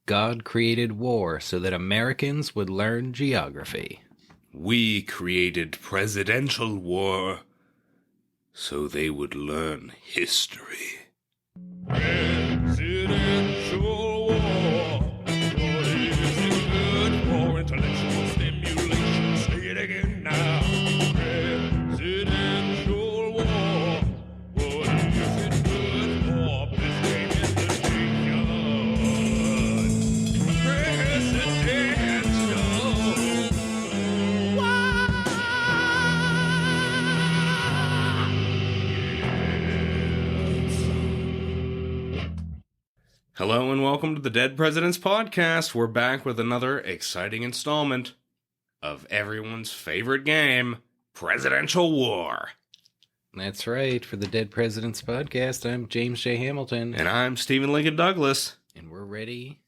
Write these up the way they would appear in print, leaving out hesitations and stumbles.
God created war so that Americans would learn geography. We created presidential war so they would learn history. Presidential war. What is it good for intellectual stimulation? Say it again now. Presidential war. What is it good for business implication? Presidential war. Hello and welcome to the Dead Presidents Podcast. We're back with another exciting installment of everyone's favorite game, Presidential War. That's right. For the Dead Presidents Podcast, I'm James J. Hamilton. And I'm Stephen Lincoln Douglas. And we're ready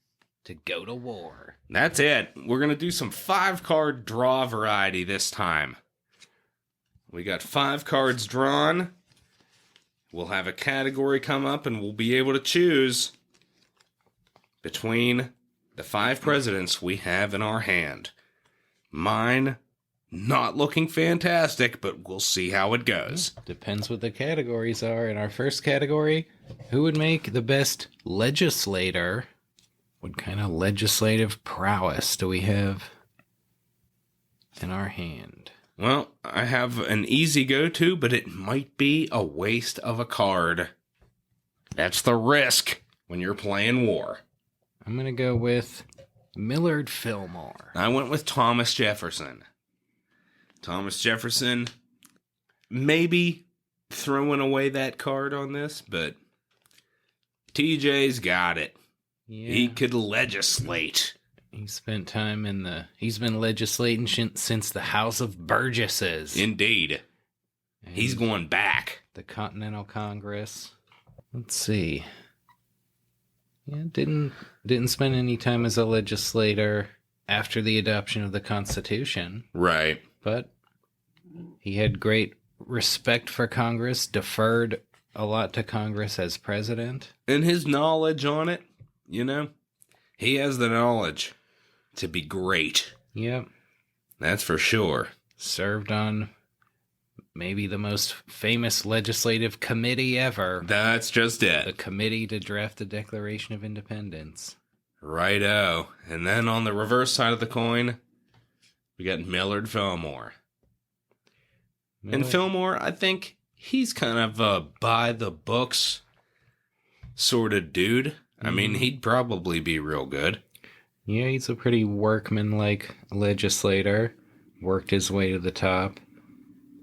to go to war. That's it. We're going to do some 5-card draw variety this time. We got 5 cards drawn. We'll have a category come up and we'll be able to choose between the 5 presidents we have in our hand. Mine, not looking fantastic, but we'll see how it goes. Depends what the categories are. In our first category, who would make the best legislator? What kind of legislative prowess do we have in our hand? Well, I have an easy go-to, but it might be a waste of a card. That's the risk when you're playing war. I'm going to go with Millard Fillmore. I went with Thomas Jefferson. Thomas Jefferson, maybe throwing away that card on this, but TJ's got it. Yeah. He could legislate. He spent time he's been legislating since the House of Burgesses. Indeed. And he's going back. The Continental Congress. Let's see. Yeah, didn't spend any time as a legislator after the adoption of the Constitution. Right. But he had great respect for Congress, deferred a lot to Congress as president. And his knowledge on it, he has the knowledge to be great. Yep. That's for sure. Served on maybe the most famous legislative committee ever. That's just it. The committee to draft the Declaration of Independence. Righto. And then on the reverse side of the coin, we got Millard Fillmore. And Fillmore, I think he's kind of a by-the-books sort of dude. I mean, he'd probably be real good. Yeah, he's a pretty workman-like legislator. Worked his way to the top.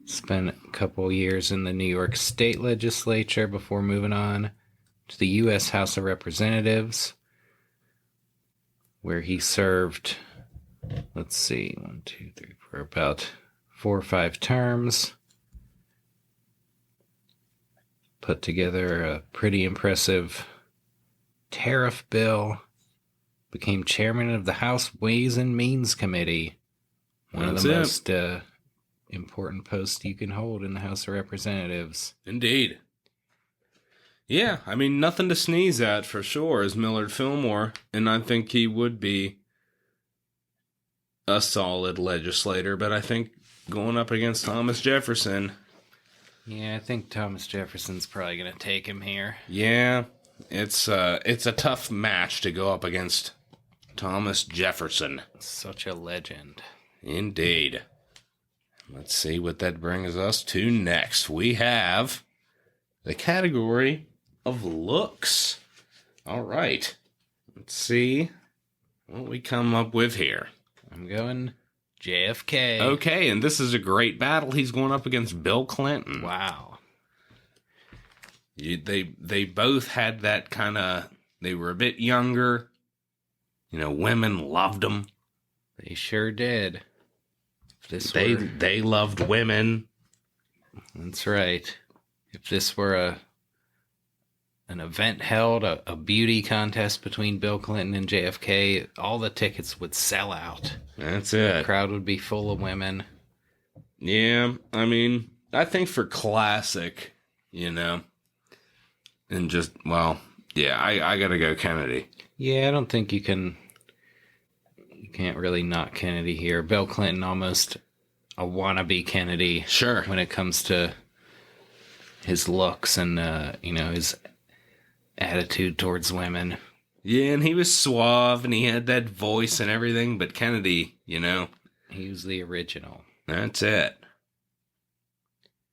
Spent a couple years in the New York State Legislature before moving on to the U.S. House of Representatives, where he served, let's see, 1, 2, 3, 4, about 4 or 5 terms. Put together a pretty impressive tariff bill. Became chairman of the House Ways and Means Committee. One of the most important posts you can hold in the House of Representatives. Indeed. Yeah, I mean, nothing to sneeze at for sure is Millard Fillmore, and I think he would be a solid legislator, but I think going up against Thomas Jefferson... Yeah, I think Thomas Jefferson's probably going to take him here. Yeah, it's a tough match to go up against Thomas Jefferson. Such a legend. Indeed. Let's see what that brings us to next. We have the category of looks. All right. Let's see what we come up with here. I'm going JFK. Okay, and this is a great battle. He's going up against Bill Clinton. Wow. They both had that kind of... They were a bit younger. Women loved them. They sure did. They loved women. That's right. If this were an event held, a beauty contest between Bill Clinton and JFK, all the tickets would sell out. That's it. The crowd would be full of women. Yeah, I mean, I think for classic, and just, well, yeah, I gotta go Kennedy. Yeah, I don't think you can't really knock Kennedy here. Bill Clinton almost a wannabe Kennedy. Sure. When it comes to his looks and his attitude towards women. Yeah, and he was suave and he had that voice and everything, but Kennedy, He was the original. That's it.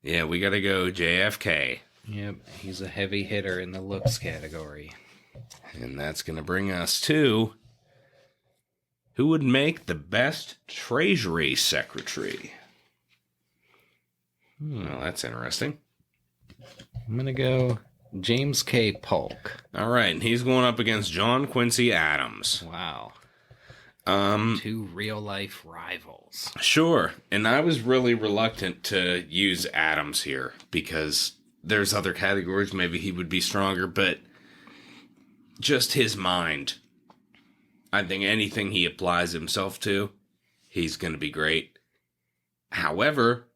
Yeah, we gotta go JFK. Yep, he's a heavy hitter in the looks category. And that's gonna bring us to who would make the best Treasury Secretary? Well, that's interesting. I'm going to go James K. Polk. All right, and he's going up against John Quincy Adams. Wow. Two real-life rivals. Sure, and I was really reluctant to use Adams here because there's other categories maybe he would be stronger, but just his mind. I think anything he applies himself to, he's going to be great. However,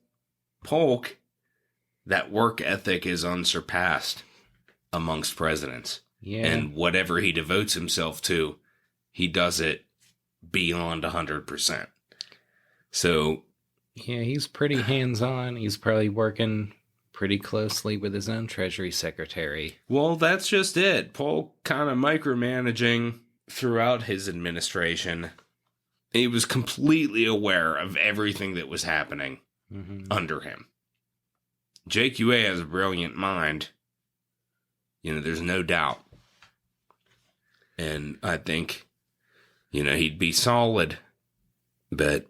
Polk, that work ethic is unsurpassed amongst presidents. Yeah. And whatever he devotes himself to, he does it beyond 100%. So, yeah, he's pretty hands-on. He's probably working pretty closely with his own Treasury Secretary. well, that's just it. Polk kind of micromanaging throughout his administration. He was completely aware of everything that was happening under him. JQA has a brilliant mind. There's no doubt. And I think, he'd be solid. But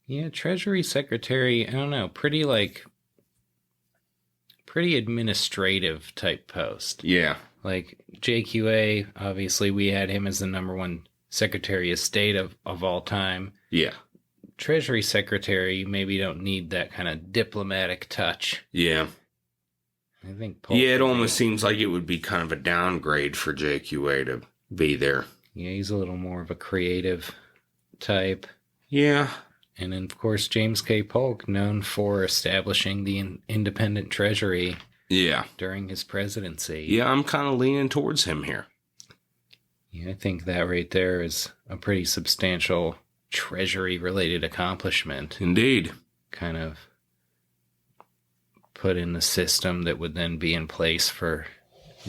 Yeah, Treasury Secretary, I don't know, pretty administrative type post. yeah. Like JQA, obviously we had him as the number one Secretary of State of all time. Yeah. Treasury Secretary, you maybe don't need that kind of diplomatic touch. Yeah. I think Polk Yeah, it would almost seems like it would be kind of a downgrade for JQA to be there. Yeah, he's a little more of a creative type. Yeah. And then, of course, James K. Polk, known for establishing the independent treasury Yeah. during his presidency. Yeah, I'm kind of leaning towards him here. Yeah, I think that right there is a pretty substantial treasury-related accomplishment. Indeed. Kind of put in the system that would then be in place for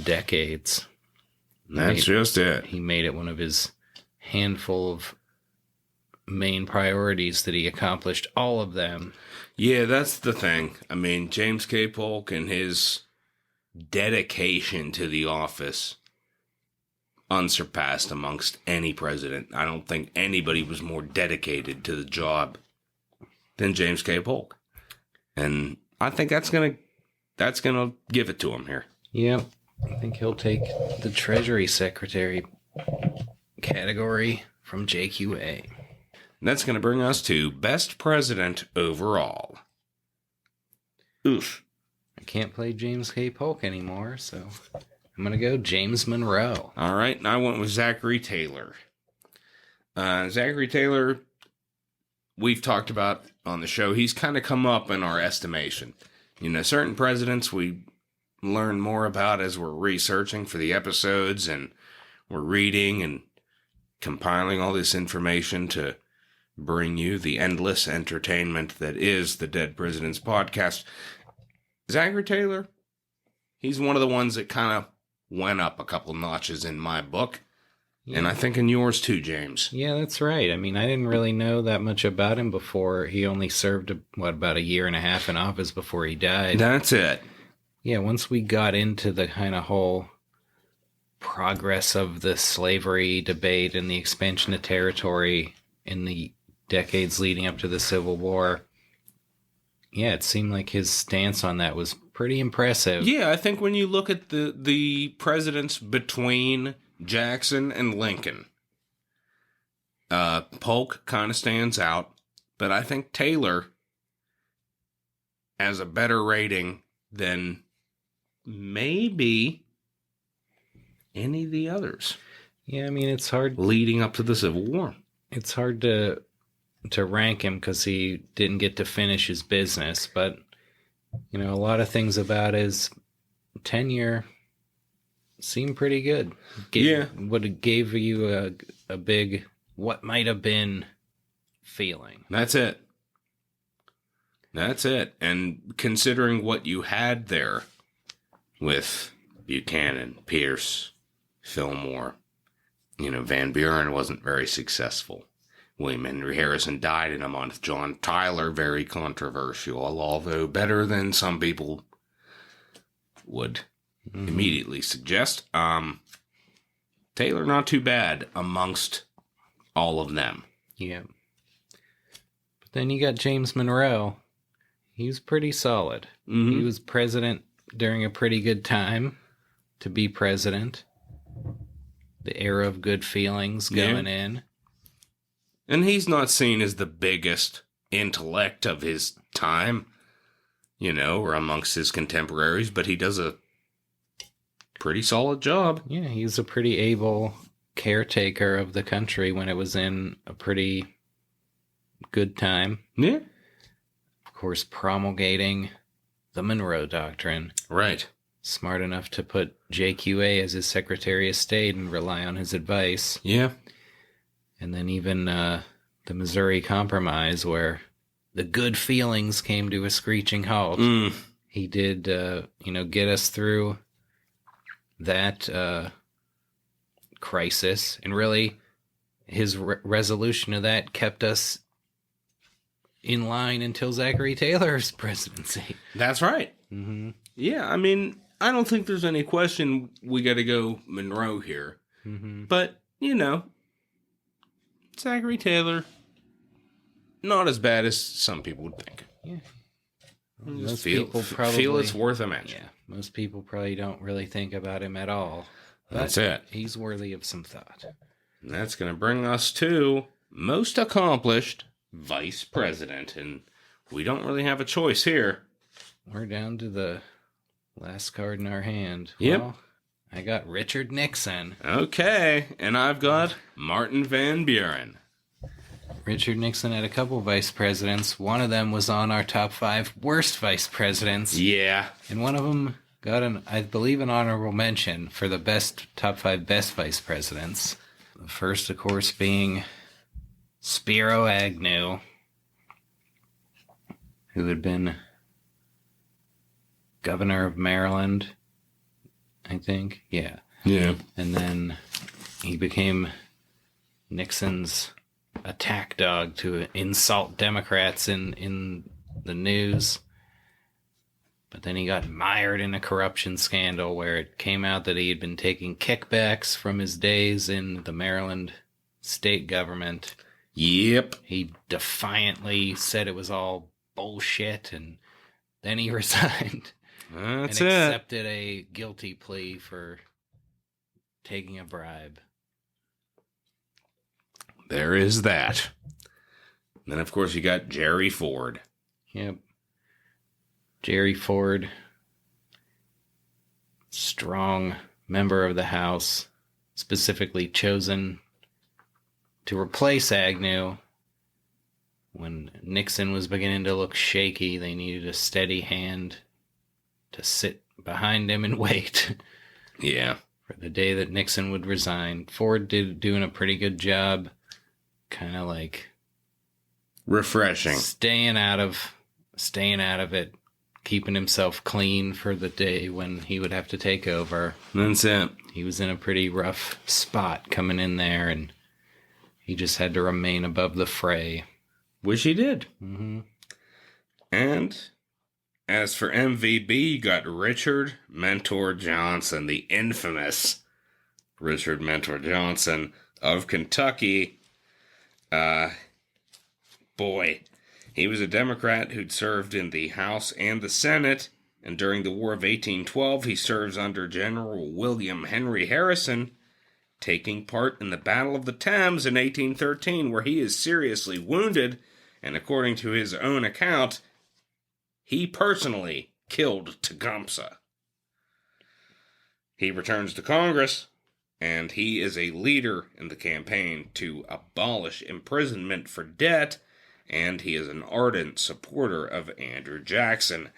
decades. That's just it. He made it one of his handful of main priorities that he accomplished all of them. Yeah, that's the thing. I mean, James K. Polk and his dedication to the office, unsurpassed amongst any president. I don't think anybody was more dedicated to the job than James K. Polk. And I think that's gonna give it to him here. Yep. I think he'll take the Treasury Secretary category from JQA. And that's going to bring us to Best President Overall. Oof. I can't play James K. Polk anymore, so I'm going to go James Monroe. All right, and I went with Zachary Taylor. Zachary Taylor, we've talked about on the show. He's kind of come up in our estimation. Certain presidents we learn more about as we're researching for the episodes, and we're reading and compiling all this information to bring you the endless entertainment that is the Dead Presidents Podcast. Zachary Taylor, he's one of the ones that kind of went up a couple notches in my book. Yeah. And I think in yours too, James. Yeah, that's right. I mean, I didn't really know that much about him before. He only served, about a year and a half in office before he died. That's it. Yeah, once we got into the kind of whole progress of the slavery debate and the expansion of territory in the decades leading up to the Civil War, yeah, it seemed like his stance on that was pretty impressive. Yeah, I think when you look at the presidents between Jackson and Lincoln, Polk kind of stands out, but I think Taylor has a better rating than maybe any of the others. Yeah, I mean, it's hard leading up to the Civil War. It's hard to rank him because he didn't get to finish his business, but a lot of things about his tenure seemed pretty good. Would have gave you a big what might have been feeling. That's it. That's it. And considering what you had there with Buchanan, Pierce, Fillmore, Van Buren wasn't very successful. William Henry Harrison died in a month. John Tyler, very controversial, although better than some people would immediately suggest. Taylor, not too bad amongst all of them. Yeah. But then you got James Monroe. He was pretty solid. Mm-hmm. He was president during a pretty good time to be president. The era of good feelings going in. And he's not seen as the biggest intellect of his time, or amongst his contemporaries, but he does a pretty solid job. Yeah, he's a pretty able caretaker of the country when it was in a pretty good time. Yeah. Of course, promulgating the Monroe Doctrine. Right. Smart enough to put JQA as his Secretary of State and rely on his advice. Yeah. And then even the Missouri Compromise, where the good feelings came to a screeching halt. He did, get us through that crisis. And really, his resolution of that kept us in line until Zachary Taylor's presidency. That's right. Mm-hmm. Yeah, I mean, I don't think there's any question we got to go Monroe here. Mm-hmm. But, Zachary Taylor, not as bad as some people would think. Yeah. Most people probably feel it's worth a mention. Yeah, most people probably don't really think about him at all. That's it. He's worthy of some thought. And that's going to bring us to most accomplished vice president. And we don't really have a choice here. We're down to the last card in our hand. Yep. Well, I got Richard Nixon. Okay, and I've got Martin Van Buren. Richard Nixon had a couple vice presidents. One of them was on our top 5 worst vice presidents. Yeah. And one of them got I believe, an honorable mention for the top 5 best vice presidents. The first, of course, being Spiro Agnew, who had been governor of Maryland, I think. Yeah. Yeah. And then he became Nixon's attack dog to insult Democrats in the news. But then he got mired in a corruption scandal where it came out that he had been taking kickbacks from his days in the Maryland state government. Yep. He defiantly said it was all bullshit, and then he resigned. That's and it. Accepted a guilty plea for taking a bribe. There is that. And then, of course, you got Jerry Ford. Yep. Jerry Ford, strong member of the House, specifically chosen to replace Agnew. When Nixon was beginning to look shaky, they needed a steady hand to sit behind him and wait. Yeah. For the day that Nixon would resign. Ford doing a pretty good job, kind of like refreshing, staying out of it, keeping himself clean for the day when he would have to take over. That's it. He was in a pretty rough spot coming in there, and he just had to remain above the fray. Which he did. Mm-hmm. And as for MVB, you got Richard Mentor Johnson, the infamous Richard Mentor Johnson of Kentucky. Boy, he was a Democrat who'd served in the House and the Senate, and during the War of 1812, he serves under General William Henry Harrison, taking part in the Battle of the Thames in 1813, where he is seriously wounded, and according to his own account, he personally killed Tecumseh. He returns to Congress, and he is a leader in the campaign to abolish imprisonment for debt, and he is an ardent supporter of Andrew Jackson.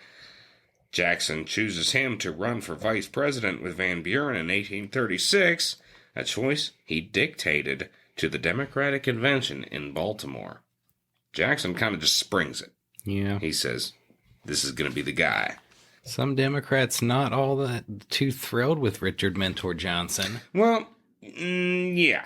Jackson chooses him to run for vice president with Van Buren in 1836, a choice he dictated to the Democratic Convention in Baltimore. Jackson kind of just springs it. Yeah. He says, this is going to be the guy. Some Democrats not all that too thrilled with Richard Mentor Johnson. Well, yeah.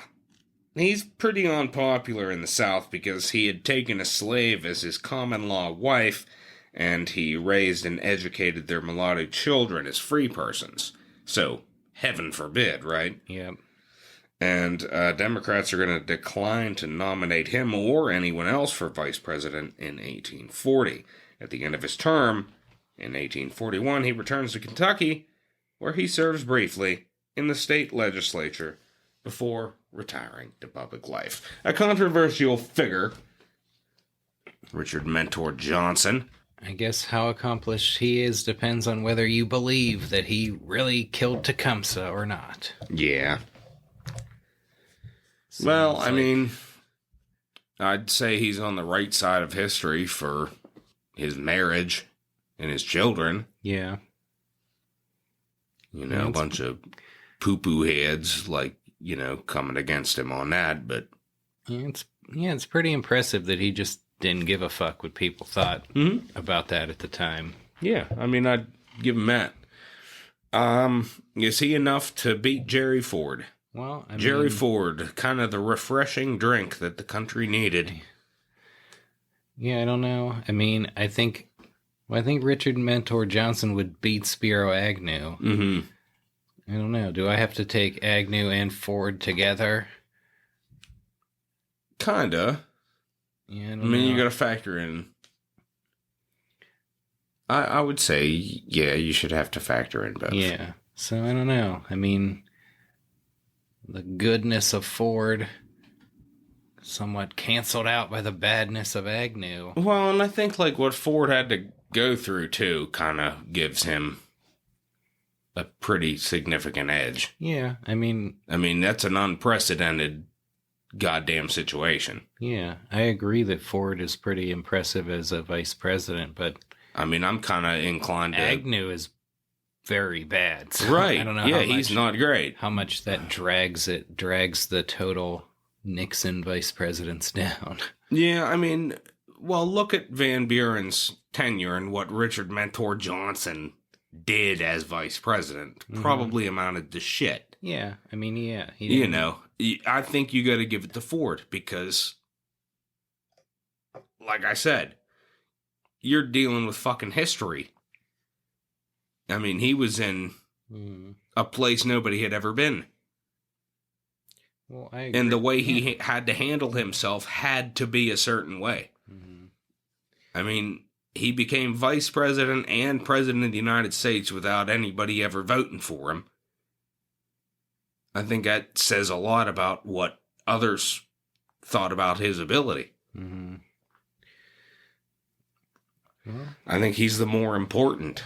He's pretty unpopular in the South because he had taken a slave as his common-law wife, and he raised and educated their mulatto children as free persons. So, heaven forbid, right? Yep. And Democrats are going to decline to nominate him or anyone else for vice president in 1840. At the end of his term, in 1841, he returns to Kentucky, where he serves briefly in the state legislature before retiring to public life. A controversial figure, Richard Mentor Johnson. I guess how accomplished he is depends on whether you believe that he really killed Tecumseh or not. Yeah. Sounds Well, like... I mean, I'd say he's on the right side of history for his marriage and his children. Yeah. You know, a bunch of poo-poo heads, like, you know, coming against him on that, but... It's pretty impressive that he just didn't give a fuck what people thought about that at the time. Yeah, I mean, I'd give him that. Is he enough to beat Jerry Ford? Well, Jerry Ford, kind of the refreshing drink that the country needed. Yeah, I don't know. I mean, I think Richard Mentor Johnson would beat Spiro Agnew. Mm-hmm. I don't know. Do I have to take Agnew and Ford together? Kinda. Yeah, I mean, you gotta factor in... I would say, yeah, you should have to factor in both. Yeah. So, I don't know. I mean, the goodness of Ford somewhat canceled out by the badness of Agnew. Well, and I think, like, what Ford had to go through, too, kind of gives him a pretty significant edge. Yeah, I mean, that's an unprecedented goddamn situation. Yeah, I agree that Ford is pretty impressive as a vice president, but... I mean, I'm kind of inclined to... Agnew is very bad. So right. I don't know he's not great. How much that drags the total Nixon vice presidents down. Yeah, I mean, well, look at Van Buren's tenure and what Richard Mentor Johnson did as vice president. Probably amounted to shit. Yeah, I mean, yeah. You know, I think you got to give it to Ford because, like I said, you're dealing with fucking history. I mean, he was in a place nobody had ever been. Well, I agree. And the way he had to handle himself had to be a certain way. I mean, he became vice president and president of the United States without anybody ever voting for him. I think that says a lot about what others thought about his ability. Well, I think he's the more important.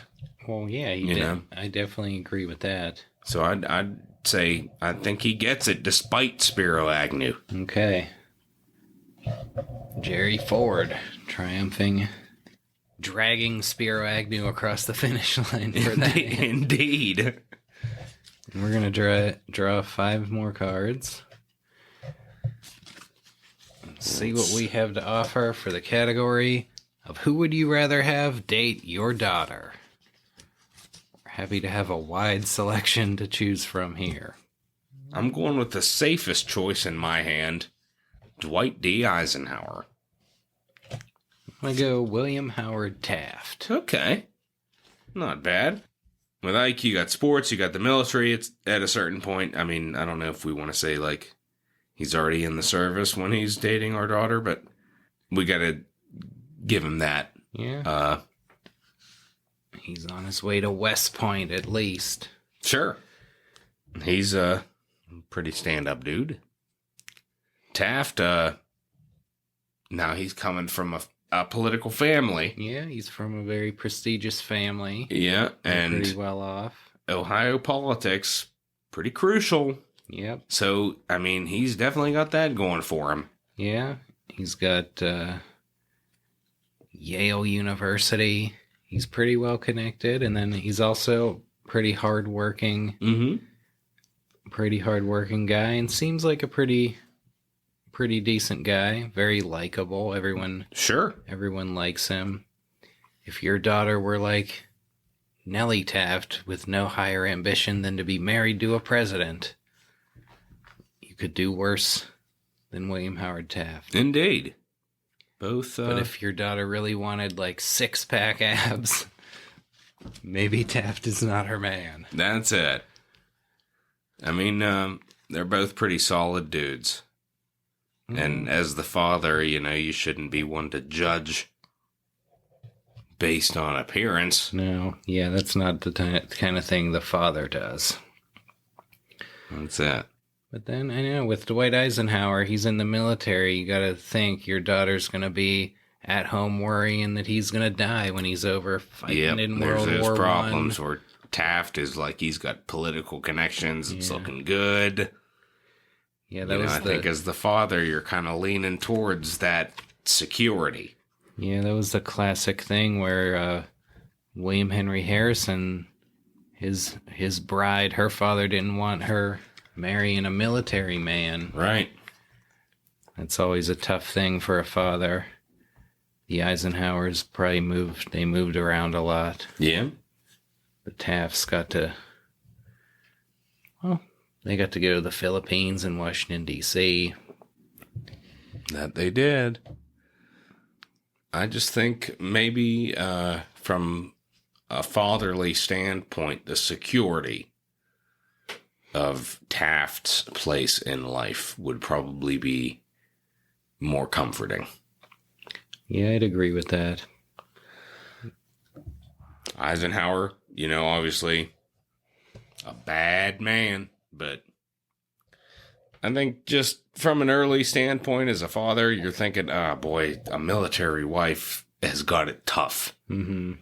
Well, yeah, I definitely agree with that. So I'd say I think he gets it despite Spiro Agnew. Okay. Jerry Ford triumphing, dragging Spiro Agnew across the finish line for that. Indeed. We're going to draw 5 more cards. Let's see what we have to offer for the category of who would you rather have date your daughter. We're happy to have a wide selection to choose from here. I'm going with the safest choice in my hand, Dwight D. Eisenhower. I'm going to go William Howard Taft. Okay. Not bad. With Ike, you got sports, you got the military. It's at a certain point. I mean, I don't know if we want to say, like, he's already in the service when he's dating our daughter, but we got to give him that. Yeah. He's on his way to West Point, at least. Sure. He's a pretty stand-up dude. Taft, now he's coming from a political family. Yeah, he's from a very prestigious family. Yeah, and pretty well off. Ohio politics, pretty crucial. Yep. So, I mean, he's definitely got that going for him. Yeah, he's got Yale University. He's pretty well connected, and then he's also pretty hardworking. Mm-hmm. Pretty hardworking guy, and seems like a pretty decent guy. Very likable. Everyone likes him. If your daughter were like Nellie Taft with no higher ambition than to be married to a president, you could do worse than William Howard Taft. Indeed. Both. But if your daughter really wanted like six-pack abs, maybe Taft is not her man. That's it. I mean, they're both pretty solid dudes. And as the father, you shouldn't be one to judge based on appearance. No, yeah, that's not the kind of thing the father does. That's it. But then, I know, with Dwight Eisenhower, he's in the military. You gotta think your daughter's gonna be at home worrying that he's gonna die when he's over fighting in World War I. There's those problems where Taft is like he's got political connections. It's looking good. Yeah, I think as the father, you're kind of leaning towards that security. Yeah, that was the classic thing where William Henry Harrison, his bride, her father didn't want her marrying a military man. Right. That's always a tough thing for a father. The Eisenhowers probably moved around a lot. Yeah. The Tafts they got to go to the Philippines and Washington, D.C. That they did. I just think maybe from a fatherly standpoint, the security of Taft's place in life would probably be more comforting. Yeah, I'd agree with that. Eisenhower, obviously a bad man, but I think just from an early standpoint as a father, you're thinking, boy, a military wife has got it tough. Mm-hmm.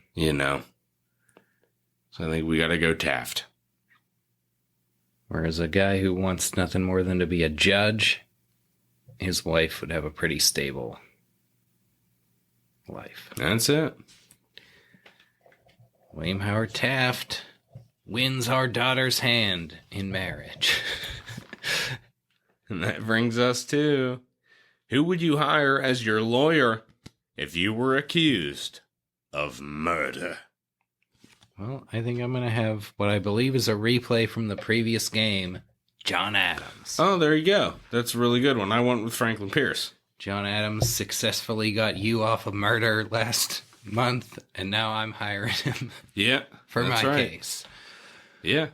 So I think we got to go Taft. Whereas a guy who wants nothing more than to be a judge, his wife would have a pretty stable life. That's it. William Howard Taft wins our daughter's hand in marriage. And that brings us to, who would you hire as your lawyer if you were accused of murder? Well, I think I'm going to have what I believe is a replay from the previous game, John Adams. Oh, there you go. That's a really good one. I went with Franklin Pierce. John Adams successfully got you off of murder last month, and now I'm hiring him for my case. Yeah.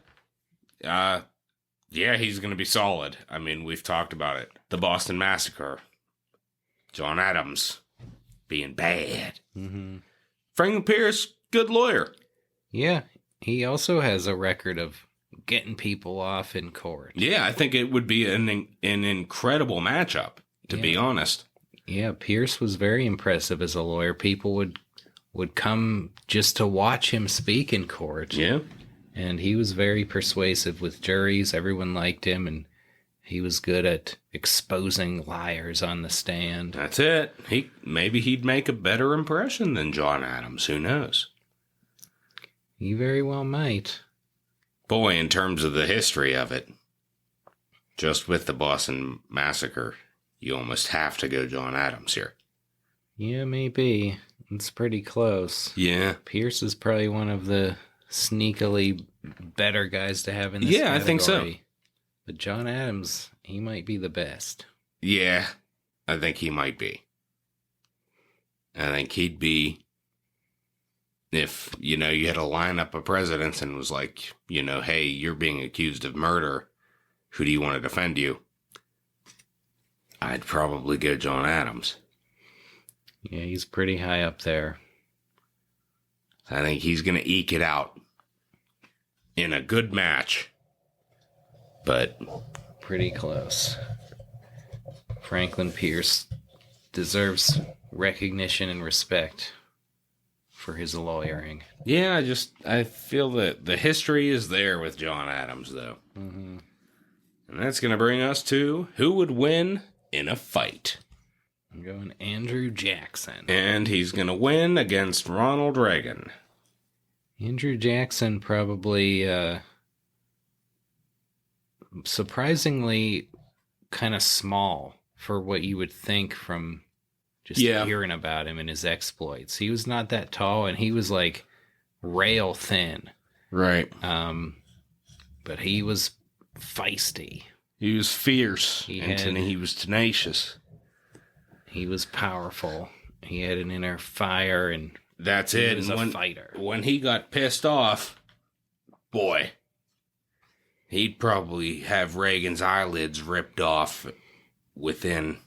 Yeah, he's going to be solid. I mean, we've talked about it. The Boston Massacre. John Adams being bad. Mm-hmm. Franklin Pierce, good lawyer. Yeah, he also has a record of getting people off in court. Yeah, I think it would be an incredible matchup, to be honest. Yeah, Pierce was very impressive as a lawyer. People would come just to watch him speak in court. Yeah. And he was very persuasive with juries. Everyone liked him, and he was good at exposing liars on the stand. That's it. Maybe he'd make a better impression than John Adams. Who knows? He very well might. Boy, in terms of the history of it, just with the Boston Massacre, you almost have to go John Adams here. Yeah, maybe. It's pretty close. Yeah. Pierce is probably one of the sneakily better guys to have in this category. I think so. But John Adams, he might be the best. Yeah, I think he might be. I think he'd be, if, you had a lineup of presidents and was like, hey, you're being accused of murder. Who do you want to defend you? I'd probably go John Adams. Yeah, he's pretty high up there. I think he's going to eke it out in a good match. But pretty close. Franklin Pierce deserves recognition and respect for his lawyering. Yeah, I feel that the history is there with John Adams, though. Mm-hmm. And that's going to bring us to who would win in a fight. I'm going Andrew Jackson. And he's going to win against Ronald Reagan. Andrew Jackson probably surprisingly kind of small for what you would think from just hearing about him and his exploits. He was not that tall, and he was like rail thin. Right. But he was feisty. He was fierce. He was tenacious. He was powerful. He had an inner fire, and that's it. He was a fighter. When he got pissed off, boy, he'd probably have Reagan's eyelids ripped off within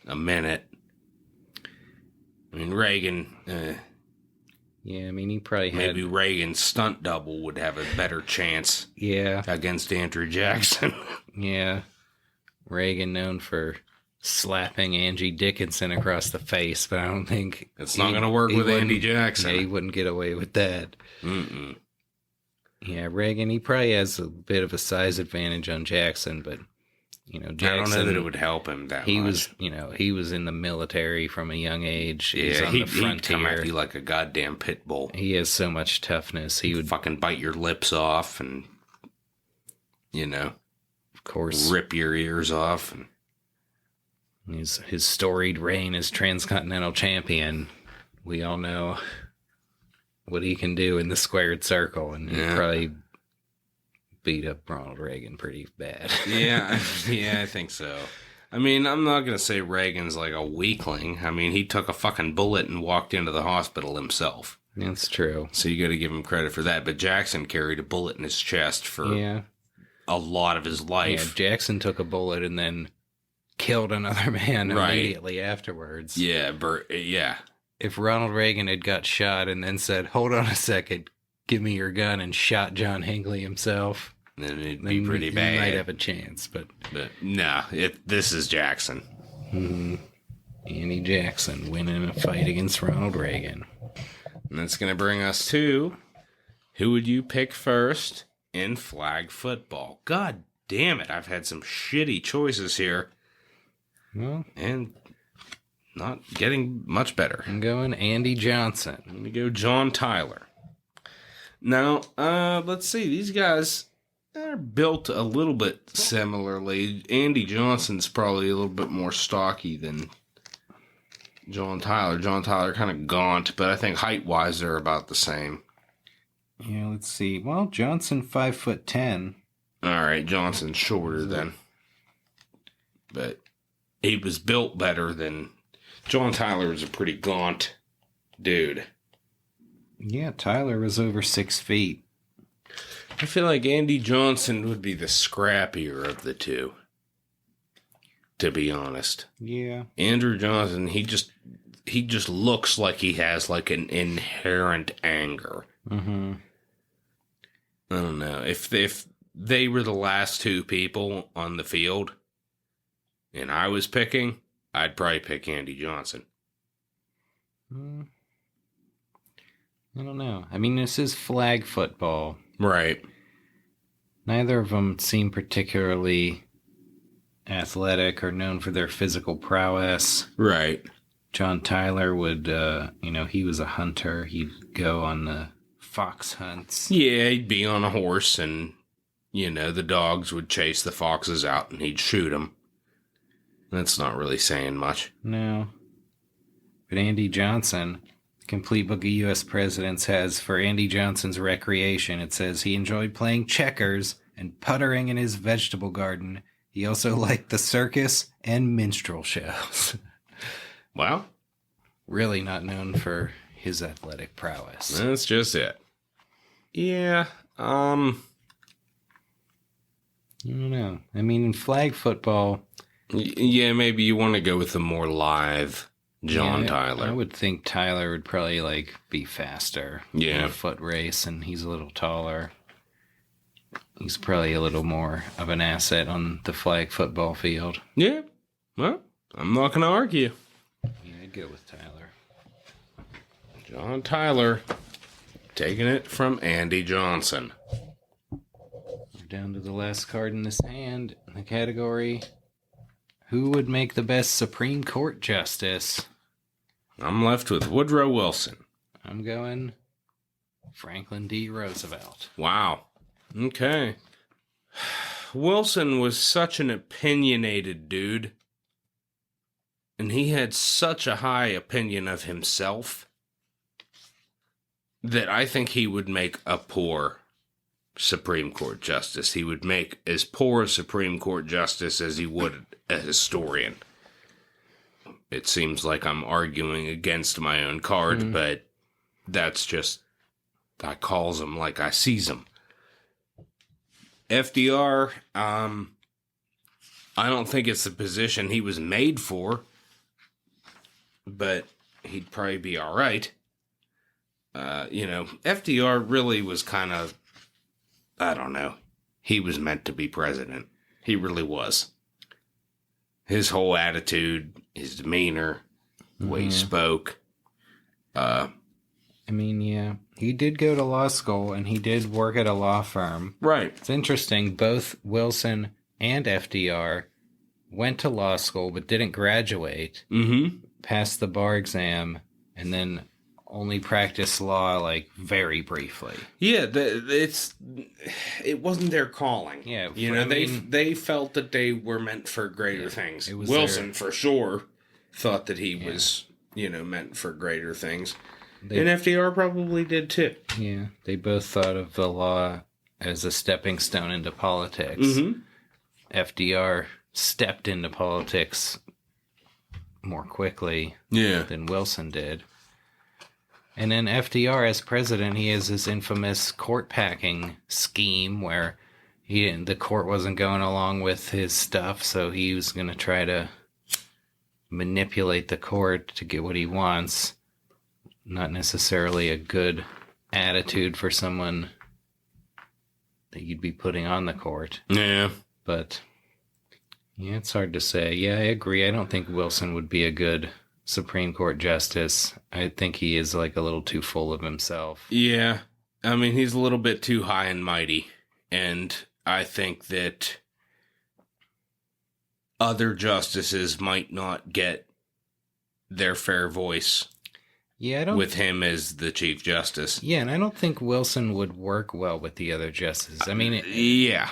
a minute. I mean, Reagan... yeah, I mean, he probably had... Maybe Reagan's stunt double would have a better chance against Andrew Jackson. Yeah. Reagan known for slapping Angie Dickinson across the face, but I don't think... It's not going to work with Andy Jackson. Yeah, he wouldn't get away with that. Mm-mm. Yeah, Reagan, he probably has a bit of a size advantage on Jackson, but, you know, Jackson... I don't know that it would help him that much. He was in the military from a young age. Yeah, on the frontier. He'd come at you like a goddamn pit bull. He has so much toughness. He would fucking bite your lips off and, you know, of course, rip your ears off. And his storied reign as transcontinental champion, we all know what he can do in the squared circle, and he probably beat up Ronald Reagan pretty bad. Yeah, I think so. I mean, I'm not going to say Reagan's like a weakling. I mean, he took a fucking bullet and walked into the hospital himself. That's true. So you got to give him credit for that. But Jackson carried a bullet in his chest for a lot of his life. Yeah, Jackson took a bullet and then killed another man immediately afterwards. Yeah, If Ronald Reagan had got shot and then said, "Hold on a second, give me your gun," and shot John Hinckley himself, then it'd be pretty bad. He might have a chance, but no, this is Jackson. Mm-hmm. Andy Jackson winning a fight against Ronald Reagan. And that's going to bring us to, who would you pick first in flag football? God damn it, I've had some shitty choices here. Well, and not getting much better. I'm going Andy Johnson. I'm going to go John Tyler. Now, let's see. These guys are built a little bit similarly. Andy Johnson's probably a little bit more stocky than John Tyler. John Tyler kind of gaunt, but I think height-wise they're about the same. Yeah, let's see. Well, Johnson 5'10". All right, Johnson's shorter then. But he was built better than... John Tyler was a pretty gaunt dude. Yeah, Tyler was over 6 feet. I feel like Andy Johnson would be the scrappier of the two, to be honest. Yeah. Andrew Johnson, he just looks like he has like an inherent anger. Mm-hmm. I don't know. If they were the last two people on the field and I was picking, I'd probably pick Andy Johnson. I don't know. I mean, this is flag football. Right. Neither of them seem particularly athletic or known for their physical prowess. Right. John Tyler would, he was a hunter. He'd go on the fox hunts. Yeah, he'd be on a horse and, the dogs would chase the foxes out and he'd shoot them. That's not really saying much. No. But Andy Johnson, Complete Book of U.S. Presidents has for Andy Johnson's recreation, it says he enjoyed playing checkers and puttering in his vegetable garden. He also liked the circus and minstrel shows. Well, really not known for his athletic prowess. That's just it. Yeah, I don't know. I mean, in flag football... Yeah, maybe you want to go with the more live John Tyler. I would think Tyler would probably, be faster in a foot race, and he's a little taller. He's probably a little more of an asset on the flag football field. Yeah. Well, I'm not going to argue. Yeah, I'd go with Tyler. John Tyler taking it from Andy Johnson. We're down to the last card in this hand in the category... Who would make the best Supreme Court justice? I'm left with Woodrow Wilson. I'm going Franklin D. Roosevelt. Wow. Okay. Wilson was such an opinionated dude. And he had such a high opinion of himself that I think he would make a poor Supreme Court justice. He would make as poor a Supreme Court justice as he would a historian. It seems like I'm arguing against my own card, but that's just, I calls them like I sees them. FDR, I don't think it's the position he was made for, but he'd probably be all right. FDR really was kind of, I don't know. He was meant to be president. He really was. His whole attitude, his demeanor, the way he spoke. I mean, yeah. He did go to law school, and he did work at a law firm. Right. It's interesting. Both Wilson and FDR went to law school, but didn't graduate. Passed the bar exam, and then only practiced law, like, very briefly. Yeah, it wasn't their calling. Yeah. They felt that they were meant for greater things. Wilson, for sure, thought that he was, meant for greater things. And FDR probably did, too. Yeah, they both thought of the law as a stepping stone into politics. FDR stepped into politics more quickly than Wilson did. And then FDR, as president, he has this infamous court packing scheme where the court wasn't going along with his stuff, so he was going to try to manipulate the court to get what he wants. Not necessarily a good attitude for someone that you'd be putting on the court. Yeah. But, yeah, it's hard to say. Yeah, I agree. I don't think Wilson would be a good Supreme Court justice. I think he is, like, a little too full of himself. Yeah. I mean, he's a little bit too high and mighty. And I think that other justices might not get their fair voice. Yeah, with him as the Chief Justice. Yeah, and I don't think Wilson would work well with the other justices. I mean,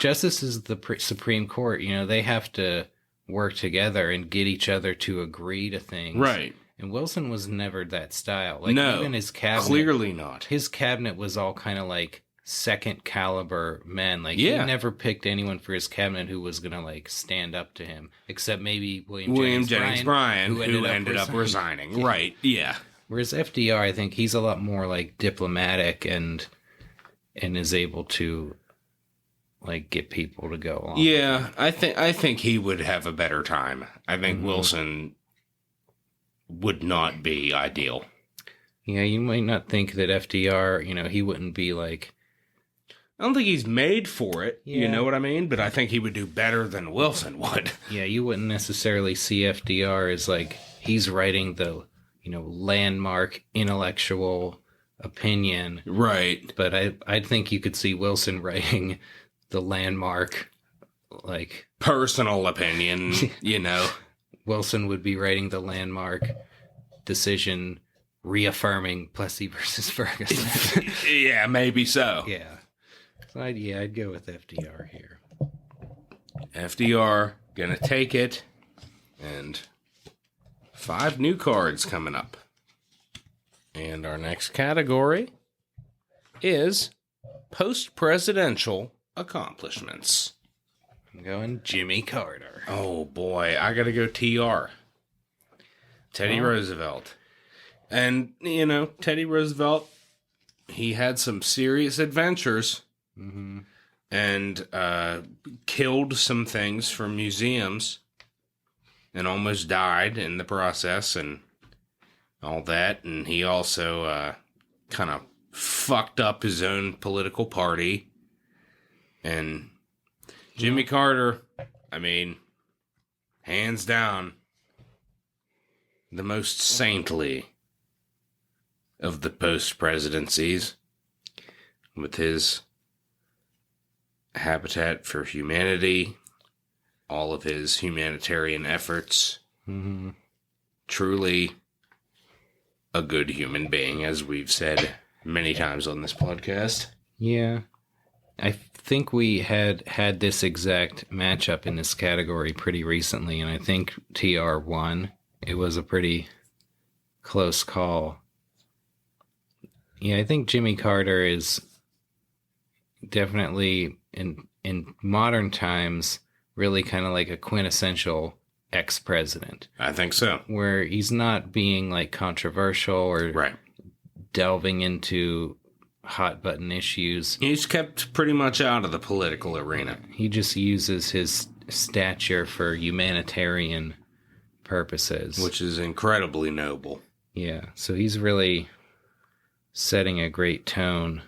justices of the Supreme Court, they have to work together and get each other to agree to things. Right. And Wilson was never that style. Like, no, even his cabinet, clearly not. His cabinet was all kind of like second caliber men. Like, he never picked anyone for his cabinet who was going to, like, stand up to him, except maybe William Jennings Bryan, who ended up resigning. Yeah. Right, yeah. Whereas FDR, I think he's a lot more, like, diplomatic and is able to, like, get people to go along. Yeah, I think he would have a better time. I think Wilson would not be ideal. Yeah, you might not think that FDR, he wouldn't be, like... I don't think he's made for it, you know what I mean? But I think he would do better than Wilson would. Yeah, you wouldn't necessarily see FDR as, like, he's writing the... landmark intellectual opinion. Right. But I think you could see Wilson writing the landmark, like... personal opinion, Wilson would be writing the landmark decision reaffirming Plessy versus Ferguson. Yeah, maybe so. Yeah. So I'd go with FDR here. FDR, gonna take it, and... 5 new cards coming up. And our next category is post-presidential accomplishments. I'm going Jimmy Carter. Oh boy, I gotta go TR. Teddy Roosevelt. And, Teddy Roosevelt, he had some serious adventures. And killed some things from museums. And almost died in the process and all that. And he also kind of fucked up his own political party. And Jimmy Carter, I mean, hands down, the most saintly of the post-presidencies with his Habitat for Humanity, all of his humanitarian efforts. Truly a good human being, as we've said many times on this podcast. Yeah. I think we had this exact matchup in this category pretty recently, and I think TR won. It was a pretty close call. Yeah, I think Jimmy Carter is definitely, in modern times, really kind of like a quintessential ex-president. I think so. Where he's not being like controversial or Right. delving into hot button issues. He's kept pretty much out of the political arena. He just uses his stature for humanitarian purposes. Which is incredibly noble. Yeah, so he's really setting a great tone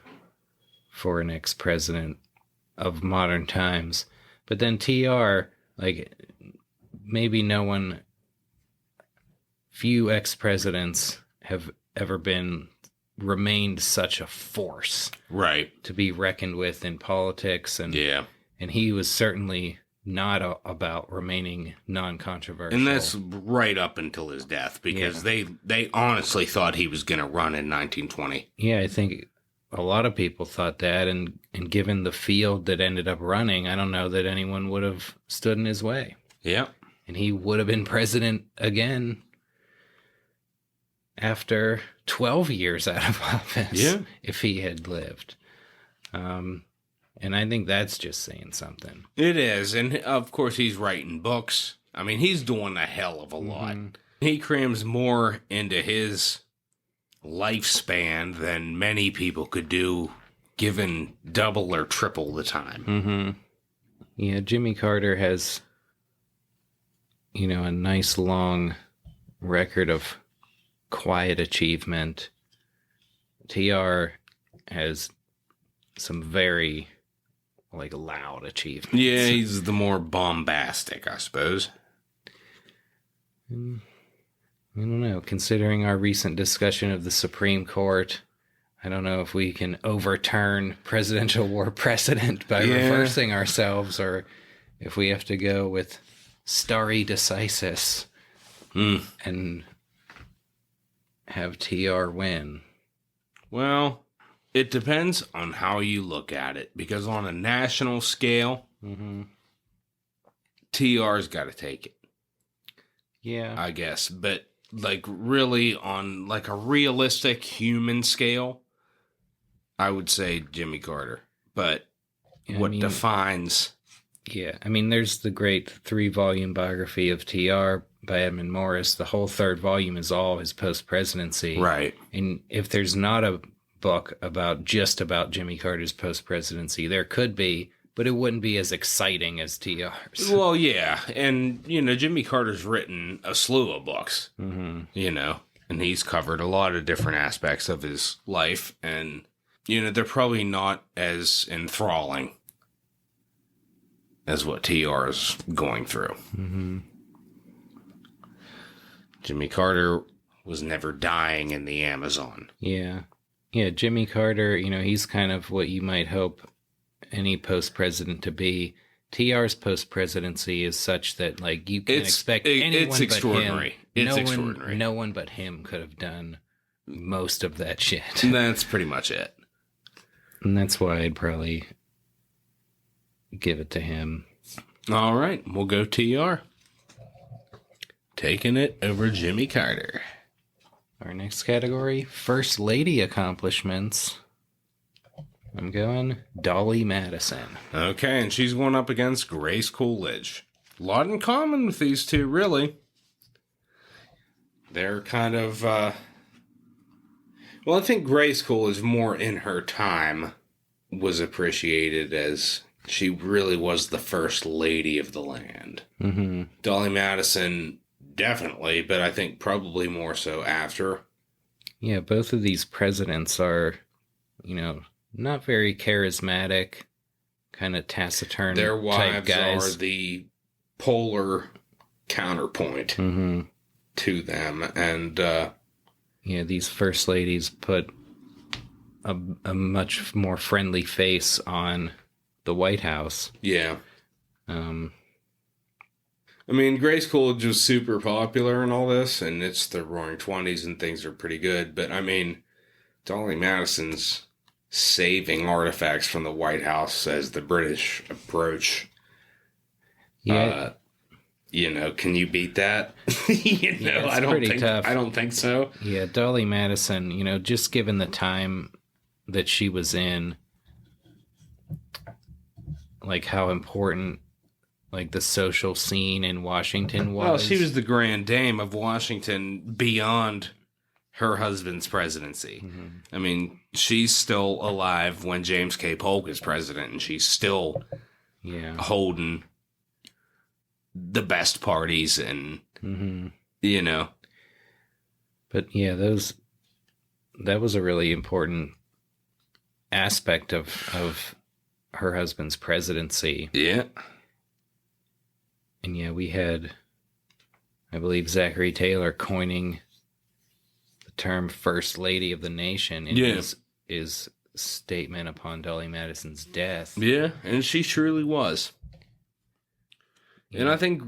for an ex-president of modern times. But then TR, like, maybe few ex-presidents have ever remained such a force. Right. To be reckoned with in politics. And he was certainly not about remaining non-controversial. And that's right up until his death, because they honestly thought he was going to run in 1920. Yeah, I think a lot of people thought that, and given the field that ended up running, I don't know that anyone would have stood in his way. Yeah. And he would have been president again after 12 years out of office if he had lived. And I think that's just saying something. It is. And of course, he's writing books. I mean, he's doing a hell of a lot. He crams more into his lifespan than many people could do, given double or triple the time. Yeah, Jimmy Carter has, a nice long record of quiet achievement. TR has some very loud achievements. Yeah, he's the more bombastic, I suppose. I don't know. Considering our recent discussion of the Supreme Court, I don't know if we can overturn presidential war precedent by reversing ourselves, or if we have to go with stare decisis and have TR win. Well, it depends on how you look at it, because on a national scale, TR's got to take it. Yeah. I guess. But, really on, a realistic human scale, I would say Jimmy Carter. But defines... Yeah, there's the great 3-volume biography of TR by Edmund Morris. The whole 3rd volume is all his post-presidency. Right. And if there's not a book about Jimmy Carter's post-presidency, there could be, but it wouldn't be as exciting as TR's. Well, yeah. And, Jimmy Carter's written a slew of books, and he's covered a lot of different aspects of his life. And, they're probably not as enthralling as what TR is going through. Jimmy Carter was never dying in the Amazon. Yeah. Yeah, Jimmy Carter, he's kind of what you might hope any post-president to be. TR's post-presidency is such that, you can't expect anyone it's extraordinary. But him. It's extraordinary. No one but him could have done most of that shit. That's pretty much it. And that's why I'd probably give it to him. All right, we'll go TR. Taking it over Jimmy Carter. Our next category, First Lady accomplishments. I'm going Dolley Madison. Okay, and she's going up against Grace Coolidge. A lot in common with these two, really. They're kind of, I think Grace Coolidge, more in her time, was appreciated as she really was the first lady of the land. Dolley Madison, definitely, but I think probably more so after. Yeah, both of these presidents are, not very charismatic, kind of taciturn Their type wives guys. are the polar counterpoint to them. And, these first ladies put a much more friendly face on the White House. Yeah. Grace Coolidge was super popular and all this, and it's the Roaring 20s and things are pretty good. But, Dolley Madison's saving artifacts from the White House as the British approach. Yeah. Can you beat that? Yeah, it's pretty tough. I don't think so. Yeah, Dolley Madison, just given the time that she was in, like how important like the social scene in Washington was. Well, she was the grand dame of Washington beyond her husband's presidency. Mm-hmm. I mean, she's still alive when James K. Polk is president, and she's still holding the best parties and, But yeah, that was a really important aspect of her husband's presidency. Yeah. And yeah, we had, I believe, Zachary Taylor coining the term First Lady of the Nation in his statement upon Dolley Madison's death. Yeah, and she truly was. Yeah. And I think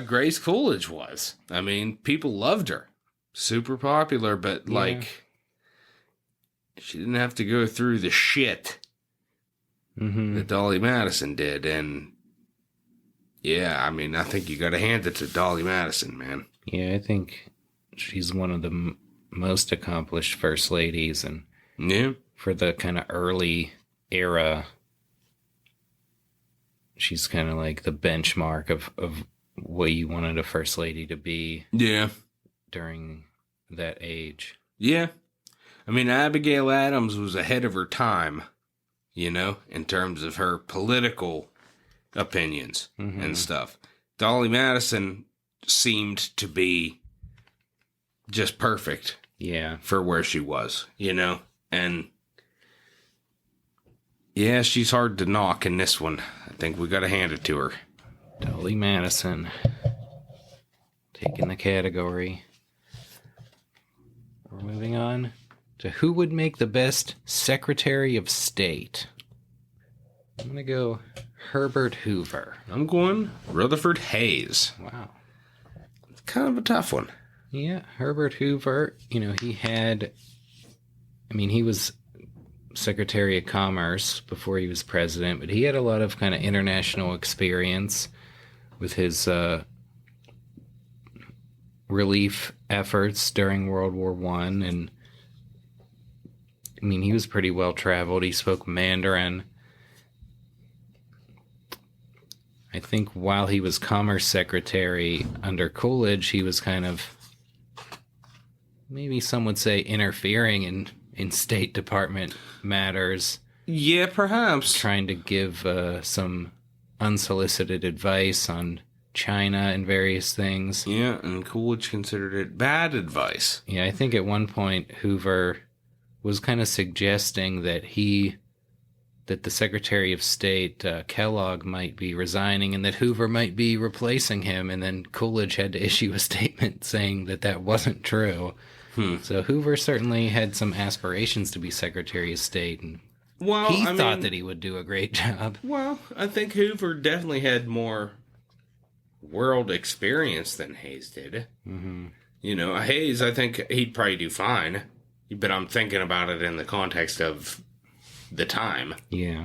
Grace Coolidge was. I mean, people loved her. Super popular, but she didn't have to go through the shit that Dolley Madison did. And yeah, I mean, I think you got to hand it to Dolley Madison, man. Yeah, I think she's one of the most accomplished first ladies, and for the kind of early era, she's kind of like the benchmark of what you wanted a first lady to be. Yeah. During that age. Yeah. I mean, Abigail Adams was ahead of her time, in terms of her political opinions and stuff. Dolley Madison seemed to be just perfect. Yeah. For where she was, and yeah, she's hard to knock in this one. I think we got to hand it to her. Dolley Madison taking the category. We're moving on to who would make the best Secretary of State. I'm going to go Herbert Hoover. I'm going Rutherford Hayes. Wow. It's kind of a tough one. Yeah, Herbert Hoover, he was Secretary of Commerce before he was president, but he had a lot of kind of international experience with his relief efforts during World War I. And he was pretty well traveled. He spoke Mandarin. I think while he was Commerce Secretary under Coolidge, he was kind of, maybe some would say, interfering in State Department matters. Yeah, perhaps. Trying to give some unsolicited advice on China and various things. Yeah, and Coolidge considered it bad advice. Yeah, I think at one point Hoover was kind of suggesting that the Secretary of State, Kellogg, might be resigning and that Hoover might be replacing him, and then Coolidge had to issue a statement saying that wasn't true. So Hoover certainly had some aspirations to be Secretary of State, and he thought that he would do a great job. Well, I think Hoover definitely had more world experience than Hayes did. Hayes, I think he'd probably do fine, but I'm thinking about it in the context of the time. Yeah.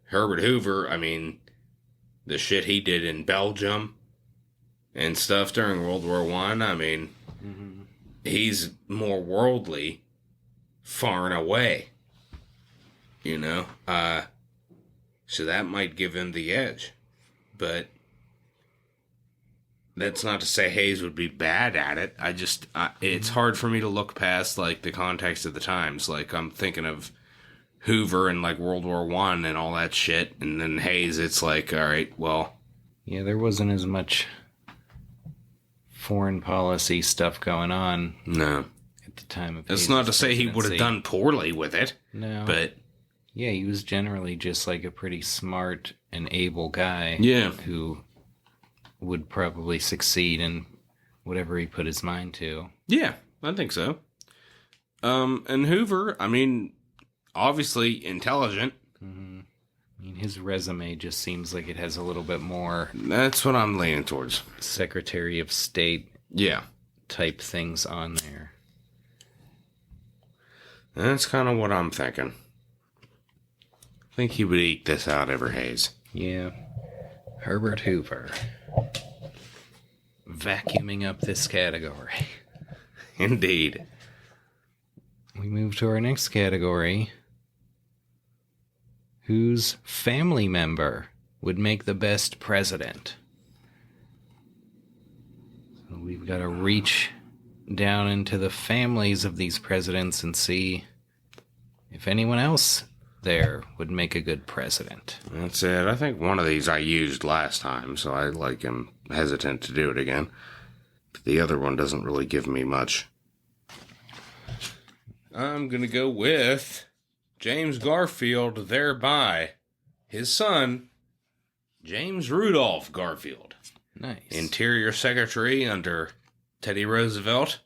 Herbert Hoover, the shit he did in Belgium and stuff during World War I, he's more worldly far and away, so that might give him the edge. But that's not to say Hayes would be bad at it. It's hard for me to look past, the context of the times. I'm thinking of Hoover and, World War I and all that shit, and then Hayes, it's all right, well... Yeah, there wasn't as much foreign policy stuff going on. No. At the time of It's Hayes' not to say he would have presidency. done poorly with it. No. But... Yeah, he was generally just, a pretty smart and able guy. Yeah. Who would probably succeed in whatever he put his mind to. Yeah, I think so. And Hoover, obviously intelligent. His resume just seems like it has a little bit more... That's what I'm leaning towards. Secretary of State type things on there. That's kind of what I'm thinking. I think he would eke this out ever Hayes. Yeah. Herbert Hoover. Vacuuming up this category. Indeed. We move to our next category. Whose family member would make the best president? So we've got to reach down into the families of these presidents and see if anyone else there would make a good president. That's it. I think one of these I used last time, so I am hesitant to do it again. But the other one doesn't really give me much. I'm going to go with James Garfield, thereby his son, James Rudolph Garfield. Nice. Interior Secretary under Teddy Roosevelt.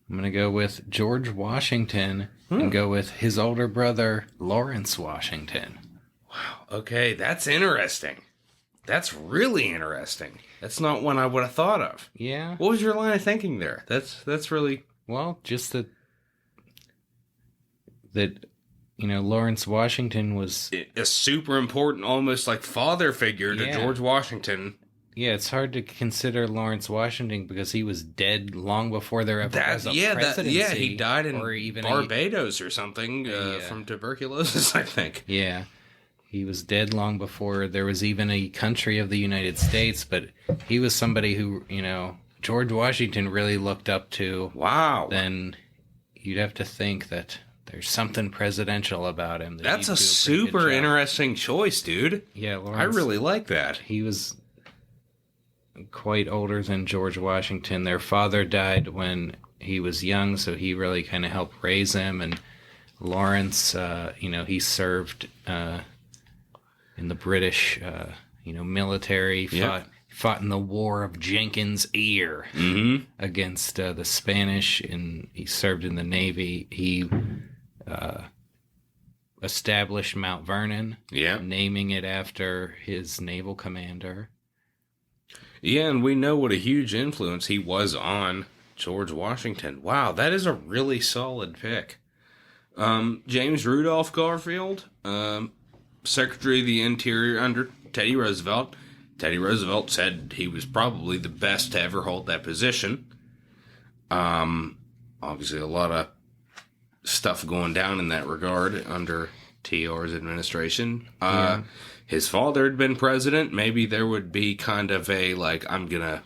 I'm going to go with George Washington and go with his older brother, Lawrence Washington. Wow. Okay, that's interesting. That's really interesting. That's not one I would have thought of. Yeah. What was your line of thinking there? That's really... Well, just that Lawrence Washington was a super important, almost like father figure to George Washington. Yeah, it's hard to consider Lawrence Washington because he was dead long before there ever was a presidency. He died in or even Barbados or something from tuberculosis, I think. Yeah, he was dead long before there was even a country of the United States, but he was somebody who, George Washington really looked up to. Wow. Then you'd have to think that there's something presidential about him. That's a super interesting choice, dude. Yeah, Lawrence, I really like that. He was quite older than George Washington. Their father died when he was young, so he really kind of helped raise him. And Lawrence, he served in the British, military, fought in the War of Jenkins' Ear against the Spanish, and he served in the Navy. He established Mount Vernon, naming it after his naval commander. Yeah, and we know what a huge influence he was on George Washington. Wow, that is a really solid pick. James Rudolph Garfield, Secretary of the Interior under Teddy Roosevelt. Teddy Roosevelt said he was probably the best to ever hold that position. Obviously, a lot of stuff going down in that regard under TR's administration. His father had been president. Maybe there would be kind of a, I'm going to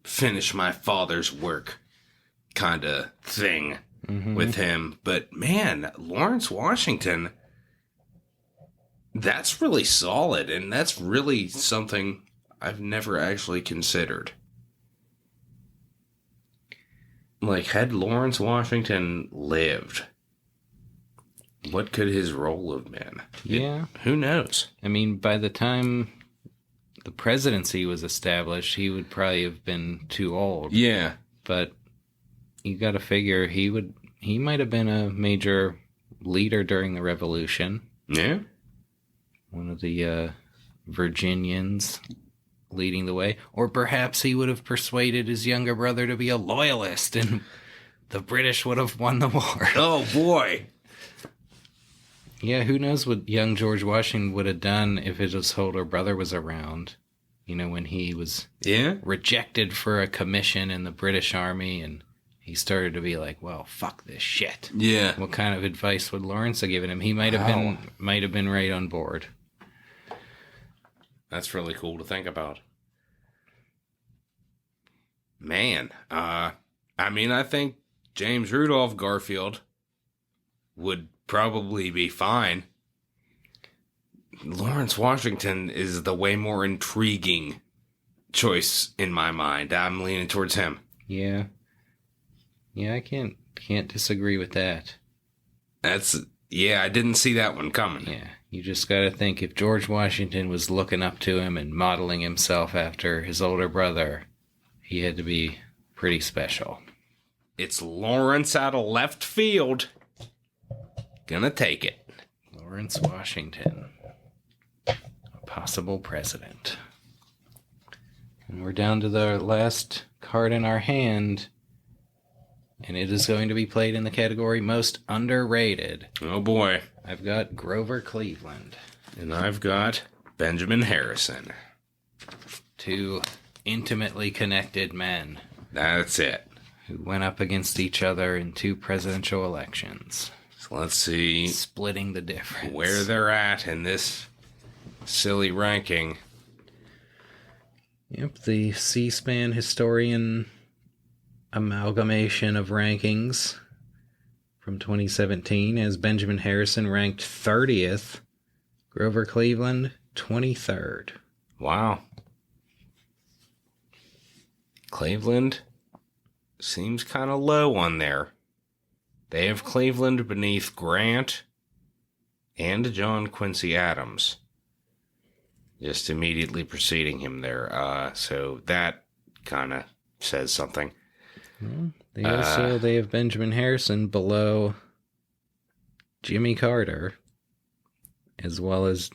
finish my father's work kind of thing with him. But, man, Lawrence Washington, that's really solid. And that's really something I've never actually considered. Had Lawrence Washington lived, what could his role have been? Yeah. Who knows? I mean, by the time the presidency was established, he would probably have been too old. Yeah. But you got to figure he might have been a major leader during the Revolution. Yeah. One of the Virginians leading the way. Or perhaps he would have persuaded his younger brother to be a loyalist and the British would have won the war. Oh, boy. Yeah, who knows what young George Washington would have done if his older brother was around. When he was rejected for a commission in the British Army and he started to be like, well, fuck this shit. Yeah. What kind of advice would Lawrence have given him? He might have been right on board. That's really cool to think about. Man, I think James Rudolph Garfield would probably be fine. Lawrence Washington is the way more intriguing choice in my mind. I'm leaning towards him. Yeah. Yeah, I can't disagree with that. I didn't see that one coming. Yeah, you just got to think if George Washington was looking up to him and modeling himself after his older brother, he had to be pretty special. It's Lawrence out of left field. Gonna take it. Lawrence Washington, a possible president. And we're down to the last card in our hand. And it is going to be played in the category most underrated. Oh boy. I've got Grover Cleveland. And I've got Benjamin Harrison. Two intimately connected men. That's it. Who went up against each other in 2 presidential elections. So let's see. Splitting the difference. Where they're at in this silly ranking. Yep, the C-SPAN historian amalgamation of rankings from 2017 has Benjamin Harrison ranked 30th, Grover Cleveland 23rd. Wow. Cleveland seems kind of low on there. They have Cleveland beneath Grant and John Quincy Adams. Just immediately preceding him there. So that kind of says something. Well, they have Benjamin Harrison below Jimmy Carter, as well as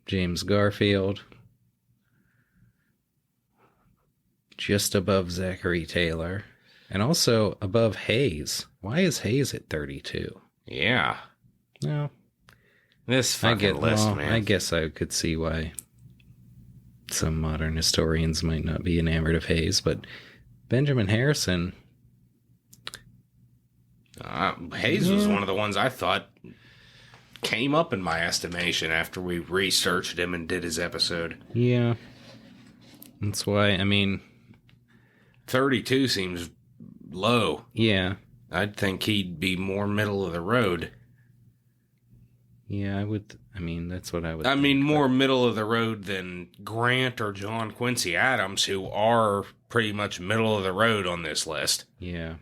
James Garfield, just above Zachary Taylor, and also above Hayes. Why is Hayes at 32? Yeah. No. This fucking list, man. I guess I could see why some modern historians might not be enamored of Hayes, but Benjamin Harrison... Hayes was one of the ones I thought came up in my estimation after we researched him and did his episode. Yeah. That's why, 32 seems low. Yeah. I'd think he'd be more middle of the road. Yeah, I would. That's what I would think, more middle of the road than Grant or John Quincy Adams, who are pretty much middle of the road on this list. Yeah.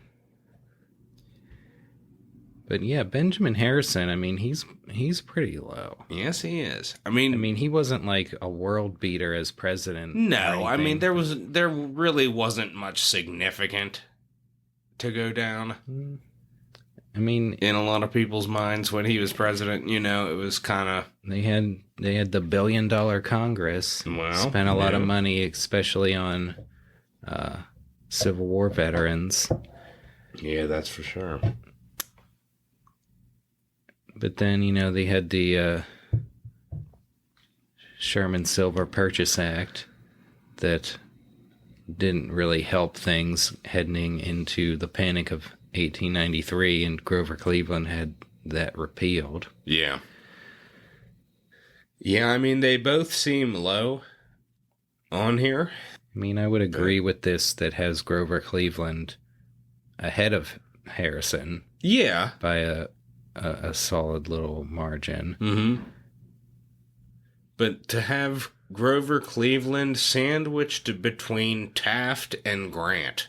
But yeah, Benjamin Harrison, he's pretty low. Yes, he is. He wasn't like a world beater as president. No, there really wasn't much significant to go down. In a lot of people's minds when he was president, it was kind of... They had the $1 billion Congress. Well, spent a lot of money, especially on Civil War veterans. Yeah, that's for sure. But then, they had the Sherman Silver Purchase Act that didn't really help things heading into the Panic of 1893, and Grover Cleveland had that repealed. Yeah. Yeah, they both seem low on here. I would agree with this that has Grover Cleveland ahead of Harrison. Yeah. By a solid little margin. Mm-hmm. But to have Grover Cleveland sandwiched between Taft and Grant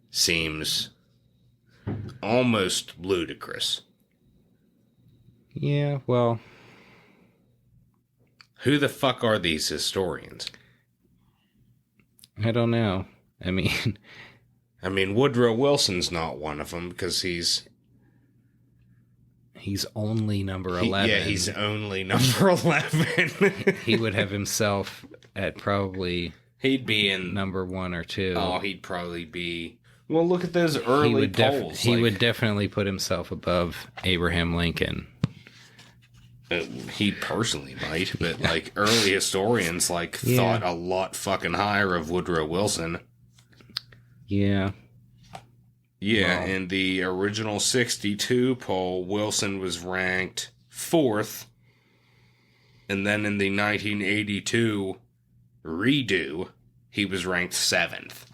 seems almost ludicrous. Yeah, well... Who the fuck are these historians? I don't know. Woodrow Wilson's not one of them because he's only number 11. He's only number 11. He would have himself at probably... He'd be in... number 1 or 2. Oh, he'd probably be... Well, look at those early polls. He would definitely put himself above Abraham Lincoln. He personally might, but early historians thought a lot fucking higher of Woodrow Wilson. Yeah. Yeah, wow. In the original 62 poll, Wilson was ranked 4th. And then in the 1982 redo, he was ranked 7th.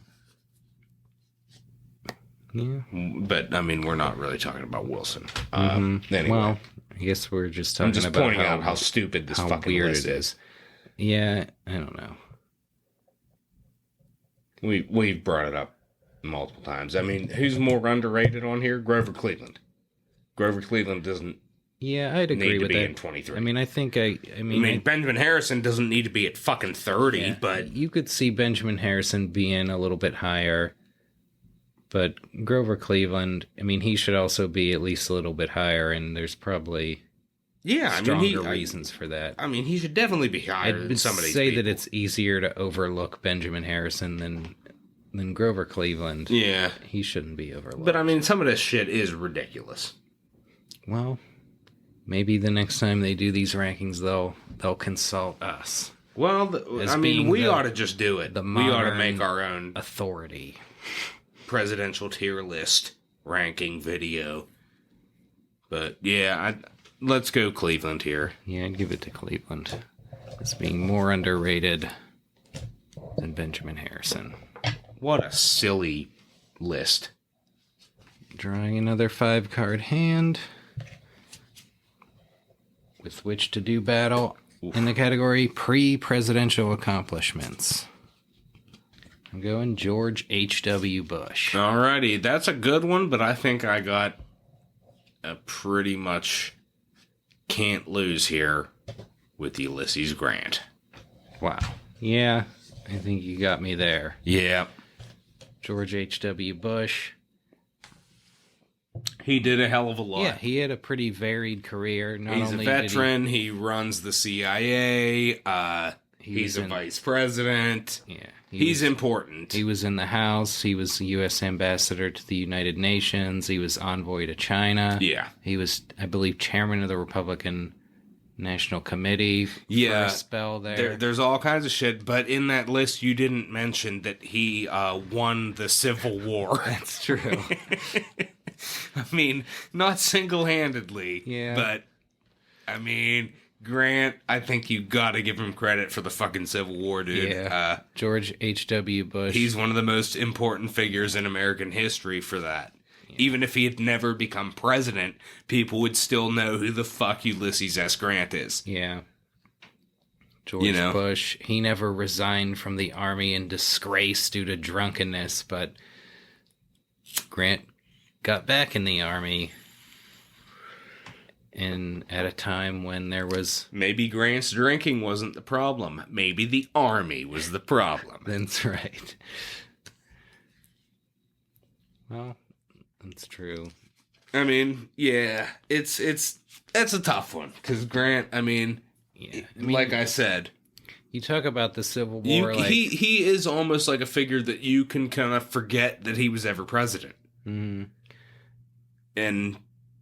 Yeah. But, we're not really talking about Wilson. Anyway. Well, I guess we're just talking about... I'm just pointing out how stupid this fucking weird list is. Yeah, I don't know. We've brought it up multiple times. Who's more underrated on here? Grover Cleveland. Grover Cleveland doesn't... Yeah, I'd agree need with to be that. in 23. I think Benjamin Harrison doesn't need to be at fucking 30, but... You could see Benjamin Harrison being a little bit higher, but Grover Cleveland, he should also be at least a little bit higher, and there's probably stronger reasons for that. He should definitely be higher than somebody. I'd say that it's easier to overlook Benjamin Harrison than than Grover Cleveland. Yeah. He shouldn't be overlooked. But, I mean, some of this shit is ridiculous. Well, maybe the next time they do these rankings, they'll consult us. Well, we ought to just do it. We ought to make our own authority. Presidential tier list ranking video. But, yeah, let's go Cleveland here. Yeah, I'd give it to Cleveland as being more underrated than Benjamin Harrison. What a silly list. Drawing another 5-card hand with which to do battle in the category pre-presidential accomplishments. I'm going George H.W. Bush. Alrighty, that's a good one, but I think I got a pretty much can't lose here with Ulysses Grant. Wow. Yeah, I think you got me there. Yeah. George H.W. Bush. He did a hell of a lot. Yeah, he had a pretty varied career. He's a veteran. He runs the CIA. He's a vice president. Yeah. He's important. He was in the House. He was the U.S. ambassador to the United Nations. He was envoy to China. Yeah. He was, I believe, chairman of the Republican National Committee for a spell there. There's all kinds of shit, but in that list, you didn't mention that he won the Civil War. That's true. I mean, not single-handedly, yeah. But, I mean, Grant, I think you gotta give him credit for the fucking Civil War, dude. Yeah. George H.W. Bush. He's one of the most important figures in American history for that. Yeah. Even if he had never become president, people would still know who the fuck Ulysses S. Grant is. Yeah. George Bush, he never resigned from the army in disgrace due to drunkenness, but Grant got back in the army and at a time when there was... Maybe Grant's drinking wasn't the problem. Maybe the army was the problem. That's right. Well, that's true. I mean, yeah, that's a tough one because Grant, like I said, you talk about the Civil War. He is almost like a figure that you can kind of forget that he was ever president, and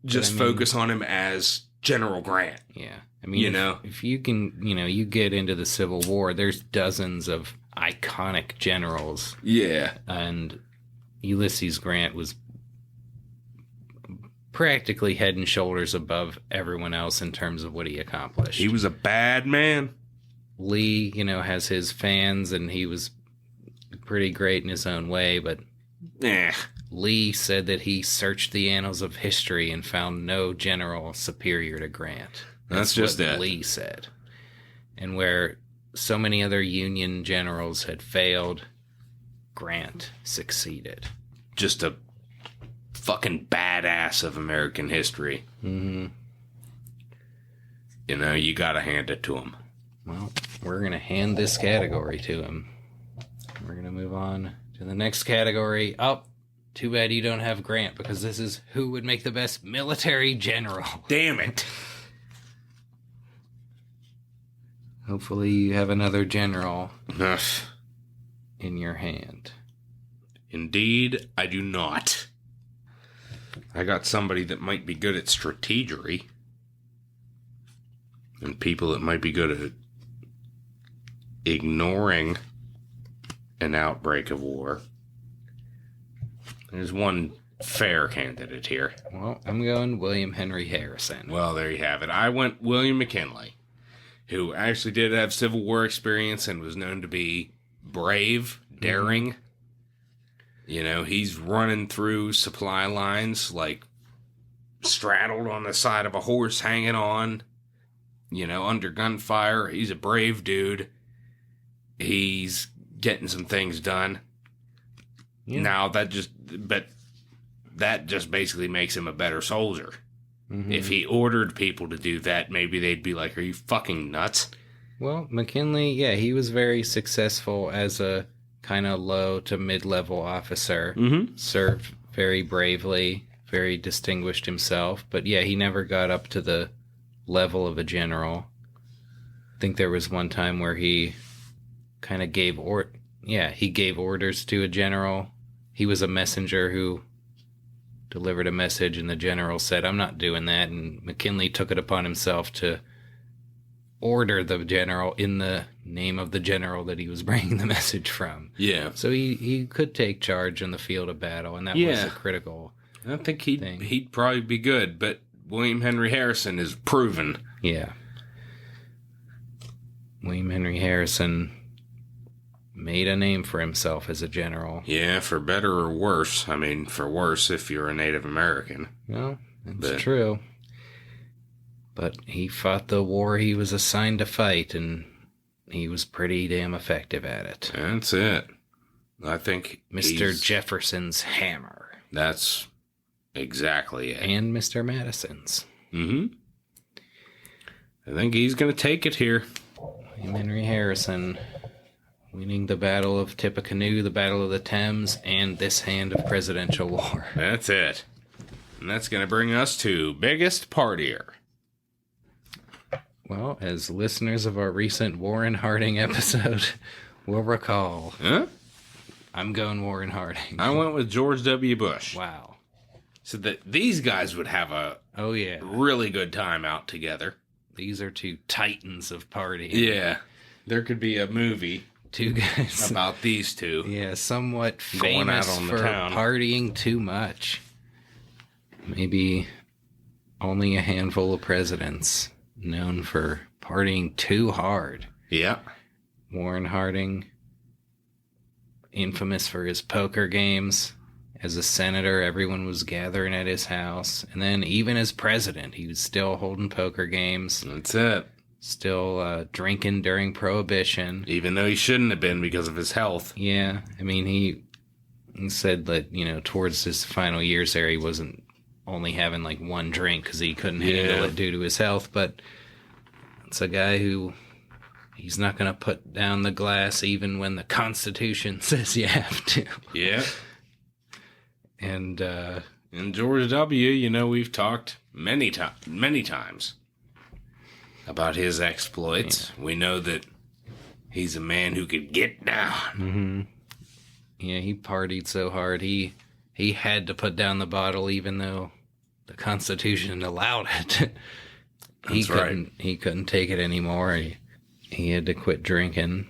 just focus on him as General Grant. Yeah, I mean, if you can, you get into the Civil War, there's dozens of iconic generals. Yeah, and Ulysses Grant was practically head and shoulders above everyone else in terms of what he accomplished. He was a bad man. Lee, has his fans, and he was pretty great in his own way, but Lee said that he searched the annals of history and found no general superior to Grant. That's just what it. Lee said. And where so many other Union generals had failed, Grant succeeded. Just a fucking badass of American history. Mm-hmm. You gotta hand it to him. Well, we're gonna hand this category to him. We're gonna move on to the next category. Oh, too bad you don't have Grant, because this is who would make the best military general. Damn it. Hopefully you have another general in your hand. Indeed, I do not. I got somebody that might be good at strategery. And people that might be good at ignoring an outbreak of war. There's one fair candidate here. Well, I'm going William Henry Harrison. Well, there you have it. I went William McKinley, who actually did have Civil War experience and was known to be brave, daring. He's running through supply lines, like straddled on the side of a horse hanging on, under gunfire. He's a brave dude. He's getting some things done. Yeah. Now, that just basically makes him a better soldier. Mm-hmm. If he ordered people to do that, maybe they'd be like, are you fucking nuts? Well, McKinley, he was very successful as a kind of low to mid-level officer. Mm-hmm. Served very bravely, very distinguished himself. But he never got up to the level of a general. I think there was one time where he kind of gave Yeah, he gave orders to a general. He was a messenger who delivered a message, and the general said, I'm not doing that. And McKinley took it upon himself to order the general in the name of the general that he was bringing the message from. Yeah. So he could take charge in the field of battle, and that was a critical I think he'd probably be good, but William Henry Harrison is proven. Yeah. William Henry Harrison made a name for himself as a general. Yeah, for better or worse. I mean, for worse if you're a Native American. Well, that's true. But he fought the war he was assigned to fight, and he was pretty damn effective at it. That's it. I think Mr. Jefferson's hammer. That's exactly it. And Mr. Madison's. Mm-hmm. I think he's going to take it here. William Henry Harrison winning the Battle of Tippecanoe, the Battle of the Thames, and this hand of presidential war. That's it. And that's going to bring us to Biggest Partier. Well, as listeners of our recent Warren Harding episode will recall, I'm going Warren Harding. I went with George W. Bush. Wow. So that these guys would have a really good time out together. These are two titans of partying. Yeah. There could be a movie. Two guys. About these two. Yeah, somewhat famous for partying too much. Maybe only a handful of presidents known for partying too hard. Yeah. Warren Harding, infamous for his poker games. As a senator, everyone was gathering at his house. And then even as president, he was still holding poker games. That's it. Still drinking during Prohibition. Even though he shouldn't have been because of his health. Yeah. I mean, he said that, towards his final years there, he wasn't only having like one drink because he couldn't handle it due to his health. But it's a guy who, he's not going to put down the glass even when the Constitution says you have to. Yeah. And George W., we've talked many times about his exploits. Yeah. We know that he's a man who could get down. Mm-hmm. Yeah, he partied so hard. He had to put down the bottle even though the Constitution allowed it. He couldn't take it anymore. He had to quit drinking,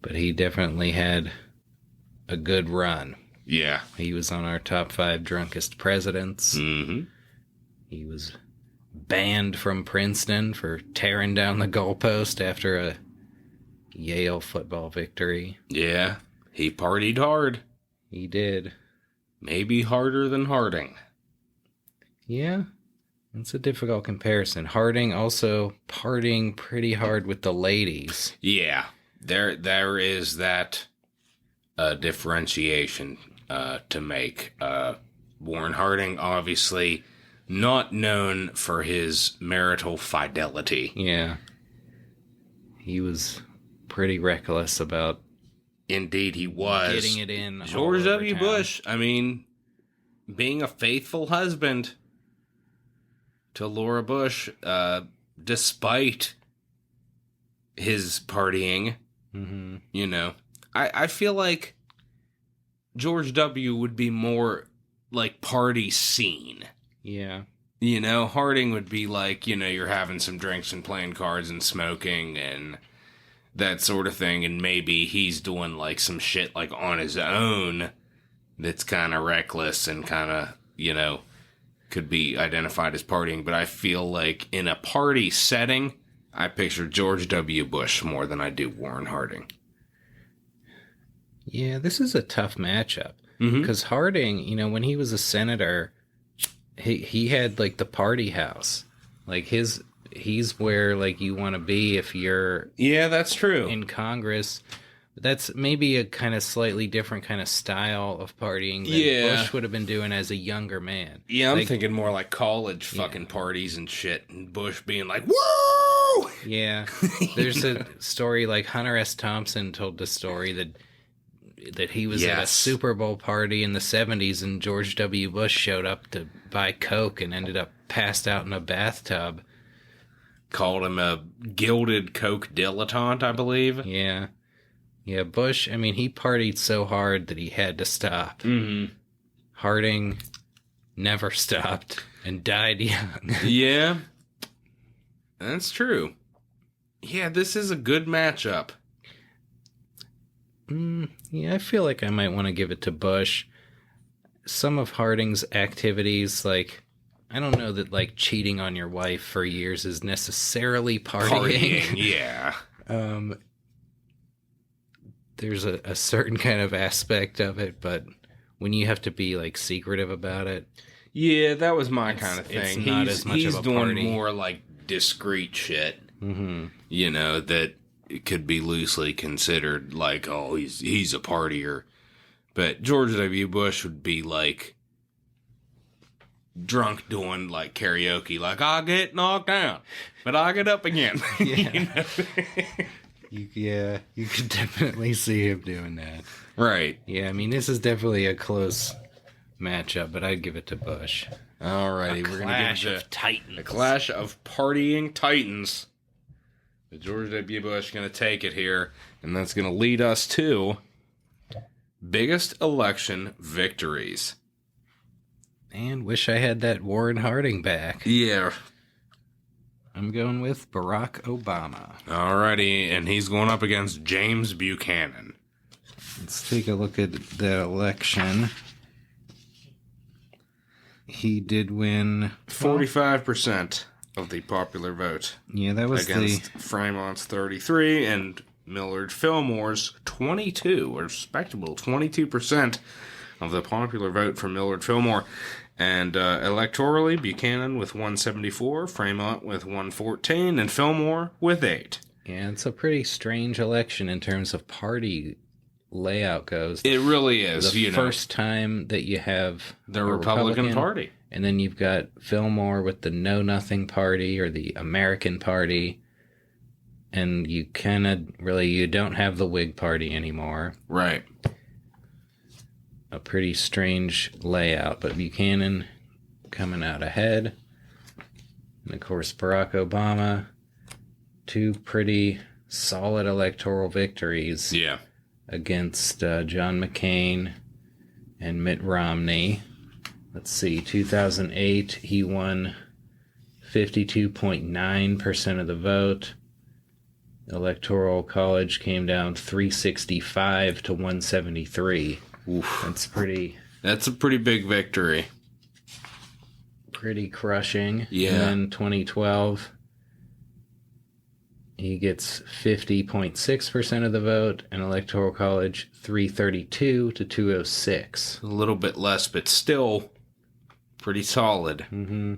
but he definitely had a good run. Yeah. He was on our top 5 drunkest presidents. Mm-hmm. He was banned from Princeton for tearing down the goalpost after a Yale football victory. Yeah. He partied hard. He did. Maybe harder than Harding. Yeah. It's a difficult comparison. Harding also partying pretty hard with the ladies. Yeah. There is that differentiation to make. Warren Harding, obviously, not known for his marital fidelity. Yeah. He was pretty reckless about... Indeed, he was. Getting it in. George W. Bush, I mean, being a faithful husband to Laura Bush, despite his partying, I feel like George W. would be more like party scene. Yeah. Harding would be like, you're having some drinks and playing cards and smoking and that sort of thing, and maybe he's doing like some shit like on his own that's kind of reckless and kind of, could be identified as partying. But I feel like in a party setting, I picture George W. Bush more than I do Warren Harding. Yeah, this is a tough matchup. Because Harding, when he was a senator, he had like the party house. Like he's where like you want to be if you're that's true in Congress. That's maybe a kind of slightly different kind of style of partying than Bush would have been doing as a younger man. Yeah, I'm thinking more like college fucking parties and shit, and Bush being like, woo! Yeah. There's a story like Hunter S. Thompson told the story that he was at a Super Bowl party in the 70s and George W. Bush showed up to buy Coke and ended up passed out in a bathtub. Called him a gilded Coke dilettante, I believe. Yeah. Yeah, Bush, I mean, he partied so hard that he had to stop. Mm-hmm. Harding never stopped and died young. Yeah, that's true. Yeah, this is a good matchup. Yeah, I feel like I might want to give it to Bush. Some of Harding's activities, like, I don't know that, like, cheating on your wife for years is necessarily partying. Yeah. There's a certain kind of aspect of it, but when you have to be, like, secretive about it. Yeah, that was my kind of thing. It's not as much of a doing party. more, like, discreet shit. Mm-hmm. You know, that could be loosely considered, like, oh, he's a partier. But George W. Bush would be, like, drunk doing, like, karaoke. Like, I get knocked down, but I get up again. Yeah. You know? Yeah, you could definitely see him doing that. Right. Yeah, I mean, this is definitely a close matchup, but I'd give it to Bush. Alrighty, we're going to give it Titans. a clash of partying titans. The George W. Bush going to take it here, and that's going to lead us to biggest election victories. And wish I had that Warren Harding back. Yeah. I'm going with Barack Obama. Alrighty, and he's going up against James Buchanan. Let's take a look at the election. He did win 45% of the popular vote. Yeah, that was against Fremont's 33 and Millard Fillmore's 22, a respectable 22% of the popular vote for Millard Fillmore. And electorally, Buchanan with 174, Fremont with 114, and Fillmore with 8. Yeah, it's a pretty strange election in terms of party layout goes. It really is. The first time that you have the Republican Party. And then you've got Fillmore with the Know Nothing Party or the American Party. And you you don't have the Whig Party anymore. Right. A pretty strange layout, but Buchanan coming out ahead. And of course, Barack Obama, 2 pretty solid electoral victories. Yeah. Against John McCain and Mitt Romney. Let's see, 2008, he won 52.9% of the vote. Electoral College came down 365 to 173. Oof. That's a pretty big victory. Pretty crushing. Yeah. And then 2012, he gets 50.6% of the vote, and Electoral College 332 to 206. A little bit less, but still pretty solid. Mm-hmm.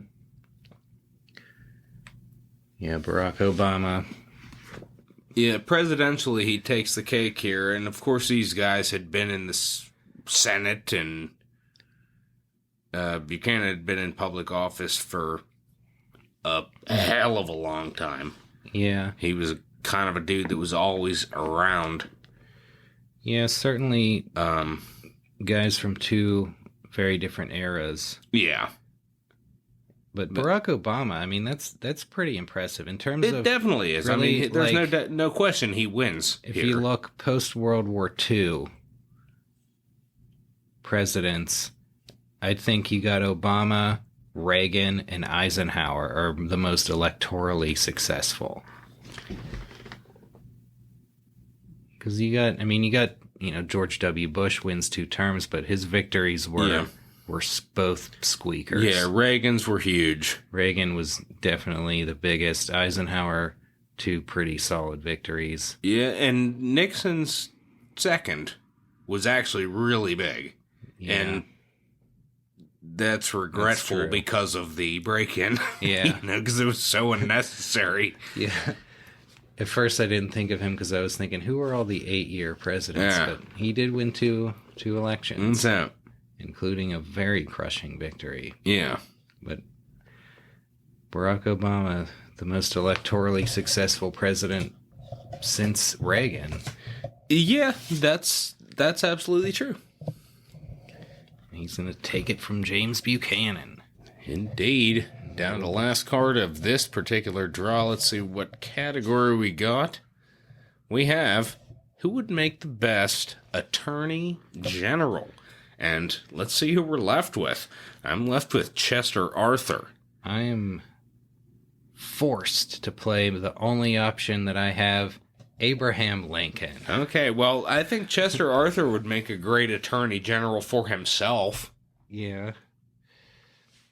Yeah, Barack Obama. Yeah, presidentially, he takes the cake here, and of course these guys had been in the Senate, and Buchanan had been in public office for a hell of a long time. Yeah. He was kind of a dude that was always around. Yeah, certainly guys from 2 very different eras. Yeah. But Barack Obama, I mean, that's pretty impressive in terms of... It definitely is. Really, I mean, there's no question he wins If here. you look post-World War II presidents, I think you got Obama, Reagan, and Eisenhower are the most electorally successful. Because you got, George W. Bush wins 2 terms, but his victories were both squeakers. Yeah, Reagan's were huge. Reagan was definitely the biggest. Eisenhower, 2 pretty solid victories. Yeah, and Nixon's second was actually really big. Yeah. And that's regretful because of the break-in. Yeah. Because it was so unnecessary. Yeah. At first, I didn't think of him because I was thinking, who are all the 8-year presidents? Yeah. But he did win two elections, So, including a very crushing victory. yeah. But Barack Obama, the most electorally successful president since Reagan. Yeah, that's absolutely true. He's going to take it from James Buchanan. Indeed. Down to the last card of this particular draw. Let's see what category we got. We have who would make the best attorney general? And let's see who we're left with. I'm left with Chester Arthur. I am forced to play the only option that I have, Abraham Lincoln. Okay, well, I think Chester Arthur would make a great attorney general for himself. Yeah.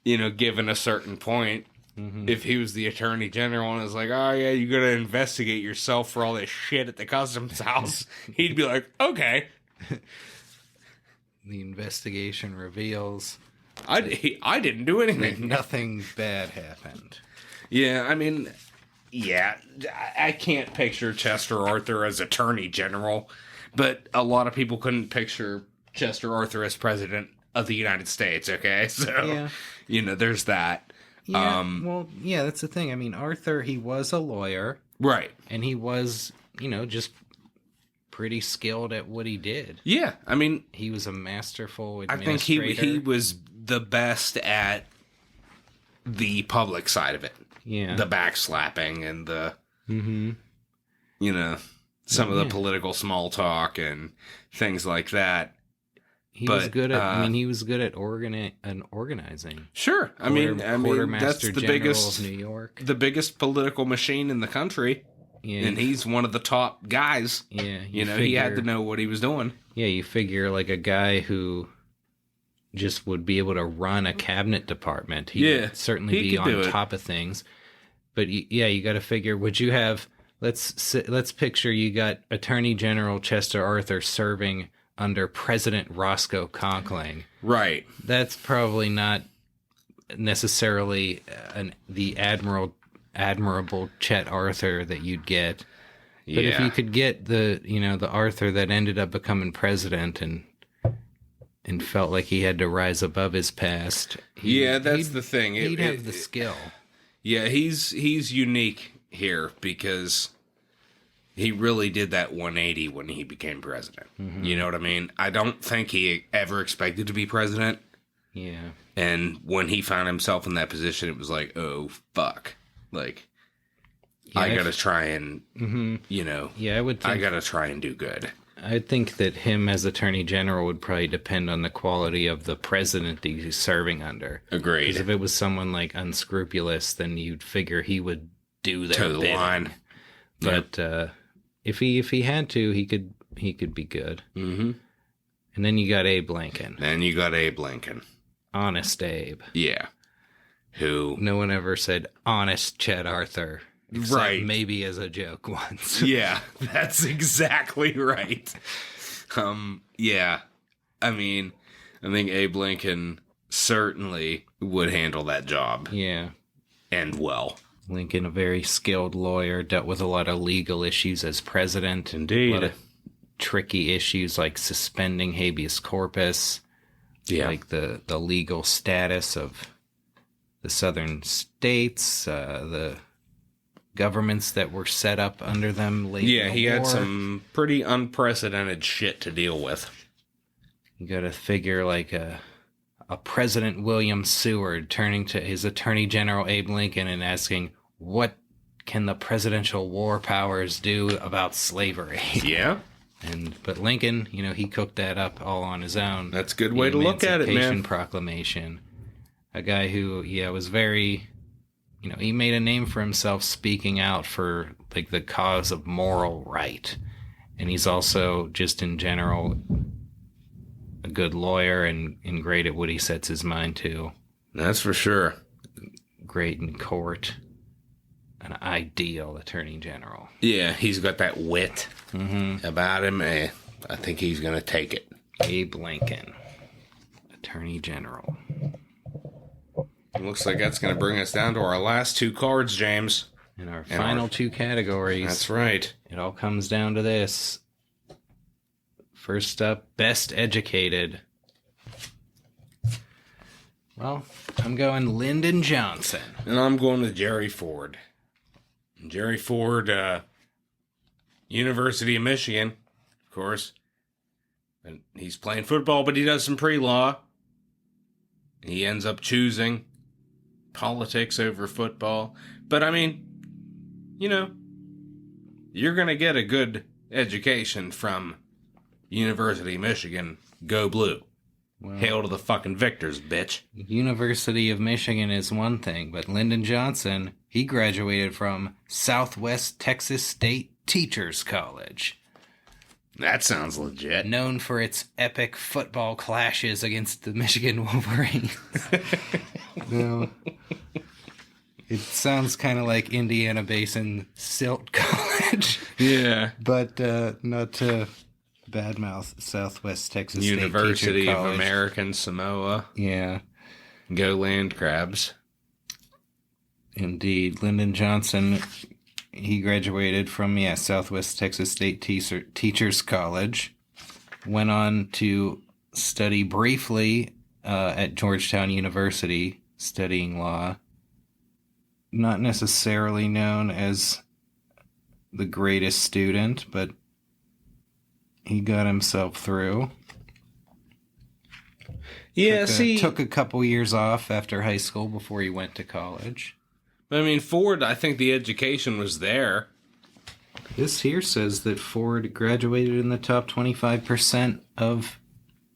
Given a certain point. Mm-hmm. If he was the attorney general and was like, oh, yeah, you got to investigate yourself for all this shit at the customs house, he'd be like, okay. The investigation reveals I didn't do anything. Nothing bad happened. Yeah, I mean, yeah, I can't picture Chester Arthur as attorney general, but a lot of people couldn't picture Chester Arthur as president of the United States, okay? So, there's that. Yeah, that's the thing. I mean, Arthur, he was a lawyer. Right. And he was, just pretty skilled at what he did. Yeah, I mean... He was a masterful administrator. I think he was the best at the public side of it. Yeah. The backslapping and the... Mm-hmm. Some of the political small talk and things like that. He was good at organizing. Sure. I mean that's the biggest of New York. The biggest political machine in the country. Yeah. And he's one of the top guys. Yeah. He had to know what he was doing. Yeah, you figure like a guy who just would be able to run a cabinet department. He'd certainly be on top of things. But you got to figure, would you have let's picture you got Attorney General Chester Arthur serving under President Roscoe Conkling. Right. That's probably not necessarily the admirable Chet Arthur that you'd get. But if you could get the Arthur that ended up becoming president and felt like he had to rise above his past. That's the thing. He'd have the skill. Yeah, he's unique here because he really did that 180 when he became president. Mm-hmm. You know what I mean? I don't think he ever expected to be president. Yeah. And when he found himself in that position, it was like, oh, fuck. Like, I gotta try and, I gotta try and do good. I think that him as Attorney General would probably depend on the quality of the president that he's serving under. Agreed. Because if it was someone like unscrupulous, then you'd figure he would do their bidding. Line. But if he had to, he could be good. Mm-hmm. And then you got Abe Lincoln. Honest Abe. Yeah. Who? No one ever said honest Chet Arthur. Right. Maybe as a joke once. Yeah, that's exactly right. Yeah. I mean, I think Abe Lincoln certainly would handle that job. Yeah. And well. Lincoln, a very skilled lawyer, dealt with a lot of legal issues as president. Indeed. A lot of tricky issues like suspending habeas corpus. Yeah. Like the legal status of the southern states, the governments that were set up under them late in the war. He had some pretty unprecedented shit to deal with. You got to figure like a President William Seward turning to his Attorney General Abe Lincoln and asking, what can the presidential war powers do about slavery? Yeah. But Lincoln, he cooked that up all on his own. That's a good way to look at it, man. Emancipation Proclamation. A guy who, was very, he made a name for himself speaking out for, like, the cause of moral right. And he's also, just in general, a good lawyer and great at what he sets his mind to. That's for sure. Great in court. An ideal attorney general. Yeah, he's got that wit about him. I think he's going to take it. Abe Lincoln, attorney general. It looks like that's going to bring us down to our last two cards, James. In our final two categories. That's right. It all comes down to this. First up, best educated. Well, I'm going Lyndon Johnson. And I'm going to Jerry Ford. Jerry Ford, University of Michigan, of course. And he's playing football, but he does some pre-law. He ends up choosing politics over football. But, I mean, you're going to get a good education from University of Michigan. Go Blue. Well, Hail to the fucking victors, bitch. University of Michigan is one thing, but Lyndon Johnson, he graduated from Southwest Texas State Teachers College. That sounds legit. Known for its epic football clashes against the Michigan Wolverines. No. It sounds kind of like Indiana Basin Silt College. Yeah. But not to badmouth Southwest Texas State University Teacher of College. American Samoa. Yeah. Go Land Crabs. Indeed. Lyndon Johnson, he graduated from, Southwest Texas State Teachers College. Went on to study briefly at Georgetown University, studying law. Not necessarily known as the greatest student, but he got himself through. Yeah, Took a couple years off after high school before he went to college. I mean, Ford, I think the education was there. This here says that Ford graduated in the top 25% of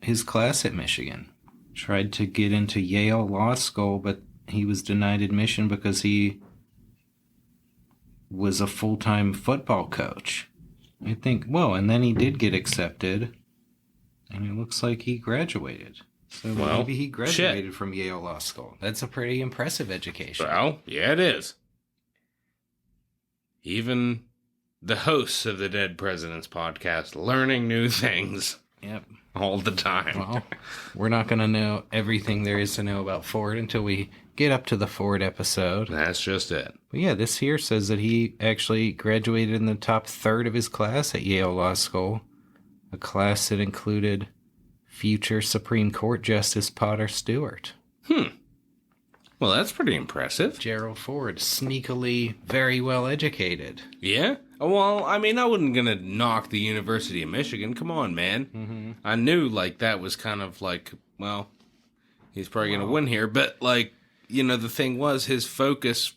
his class at Michigan. Tried to get into Yale Law School, but he was denied admission because he was a full-time football coach. I think, and then he did get accepted, and it looks like he graduated. So maybe he graduated from Yale Law School. That's a pretty impressive education. Well, yeah, it is. Even the hosts of the Dead Presidents podcast learning new things. Yep. All the time. Well, we're not going to know everything there is to know about Ford until we get up to the Ford episode. That's just it. But yeah, this here says that he actually graduated in the top third of his class at Yale Law School, a class that included future Supreme Court Justice Potter Stewart. Well, that's pretty impressive. Gerald Ford, sneakily very well educated. Yeah? Well, I mean, I wasn't going to knock the University of Michigan. Come on, man. Mm-hmm. I knew, that was kind of he's probably going to win here. But, the thing was, his focus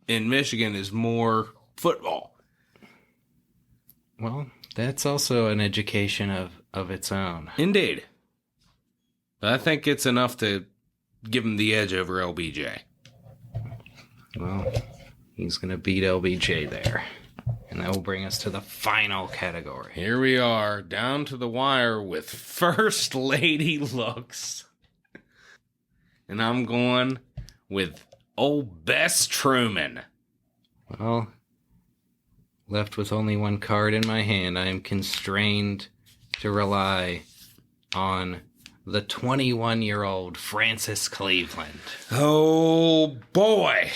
in Michigan is more football. Well, that's also an education of its own. Indeed. But I think it's enough to give him the edge over LBJ. Well, he's going to beat LBJ there. And that will bring us to the final category. Here we are, down to the wire with First Lady looks. And I'm going with old Bess Truman. Well, left with only one card in my hand, I am constrained to rely on the 21-year-old Frances Cleveland. Oh, boy.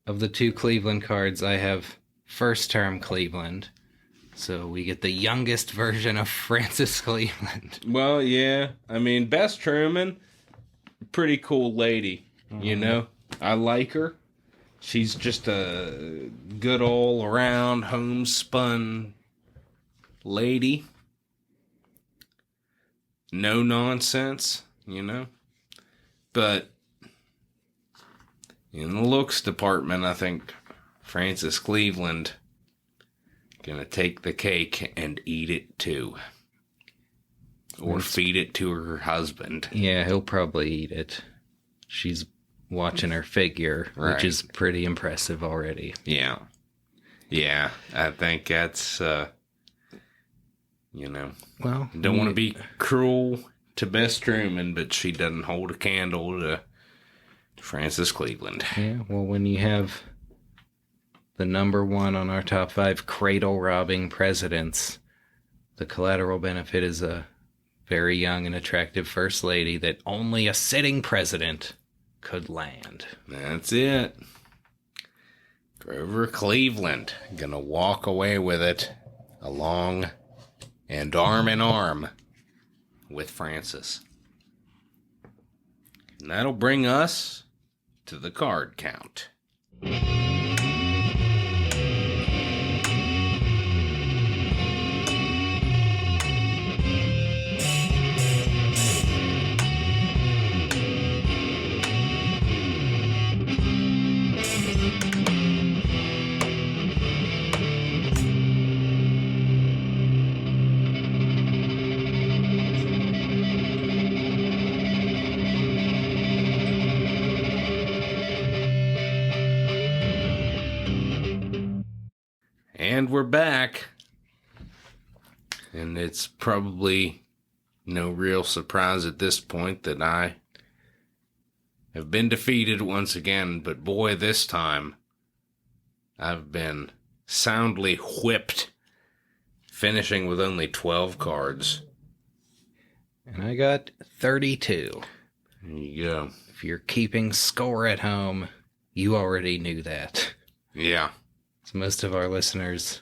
Of the two Cleveland cards, I have first term Cleveland. So we get the youngest version of Frances Cleveland. Well, yeah. I mean, Bess Truman, pretty cool lady, you know? I like her. She's just a good all-around homespun lady. No nonsense, you know? But in the looks department, I think Frances Cleveland gonna take the cake and eat it too. Or feed it to her husband. Yeah, he'll probably eat it. She's watching her figure, Right. which is pretty impressive already. Yeah. Yeah, I think that's, Well, don't want to be cruel to Bess Truman, but she doesn't hold a candle to Frances Cleveland. Yeah, well, when you have the number one on our top 5 cradle robbing presidents, the collateral benefit is a very young and attractive first lady that only a sitting president could land. That's it. Grover Cleveland gonna walk away with it along and arm in arm with Frances. And that'll bring us to the card count. And we're back. And it's probably no real surprise at this point that I have been defeated once again. But boy, this time I've been soundly whipped, finishing with only 12 cards. And I got 32. There you go. If you're keeping score at home, you already knew that. Yeah. So most of our listeners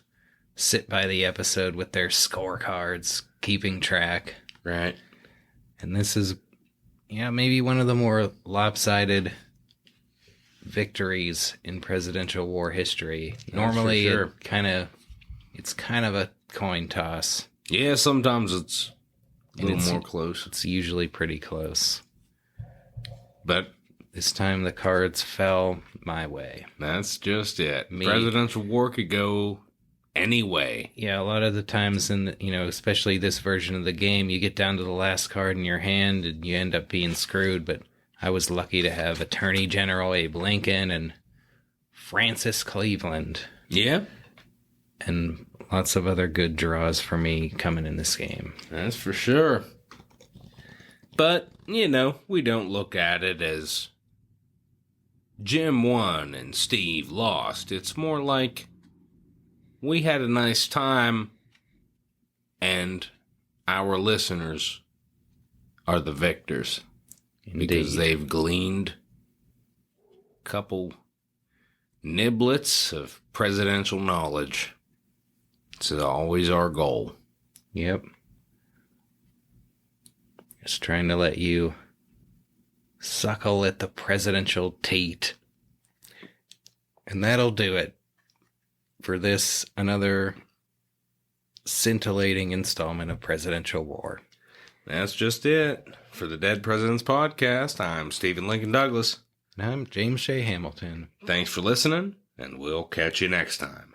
sit by the episode with their scorecards, keeping track. Right. And this is, maybe one of the more lopsided victories in presidential war history. Normally, for sure. it's kind of a coin toss. Yeah, sometimes it's a little more close. It's usually pretty close. But this time the cards fell my way. that's just it. Presidential war could go any way. Yeah, a lot of the times especially this version of the game, you get down to the last card in your hand and you end up being screwed. But I was lucky to have Attorney General Abe Lincoln and Francis Cleveland. Yeah. And lots of other good draws for me coming in this game. That's for sure. But, we don't look at it as Jim won and Steve lost. It's more like we had a nice time and our listeners are the victors. Indeed. Because they've gleaned a couple niblets of presidential knowledge. It's always our goal. Yep. Just trying to let you suckle at the presidential teat. And that'll do it for this, another scintillating installment of Presidential War. That's just it. For the Dead Presidents Podcast, I'm Stephen Lincoln Douglas. And I'm James Shea Hamilton. Thanks for listening, and we'll catch you next time.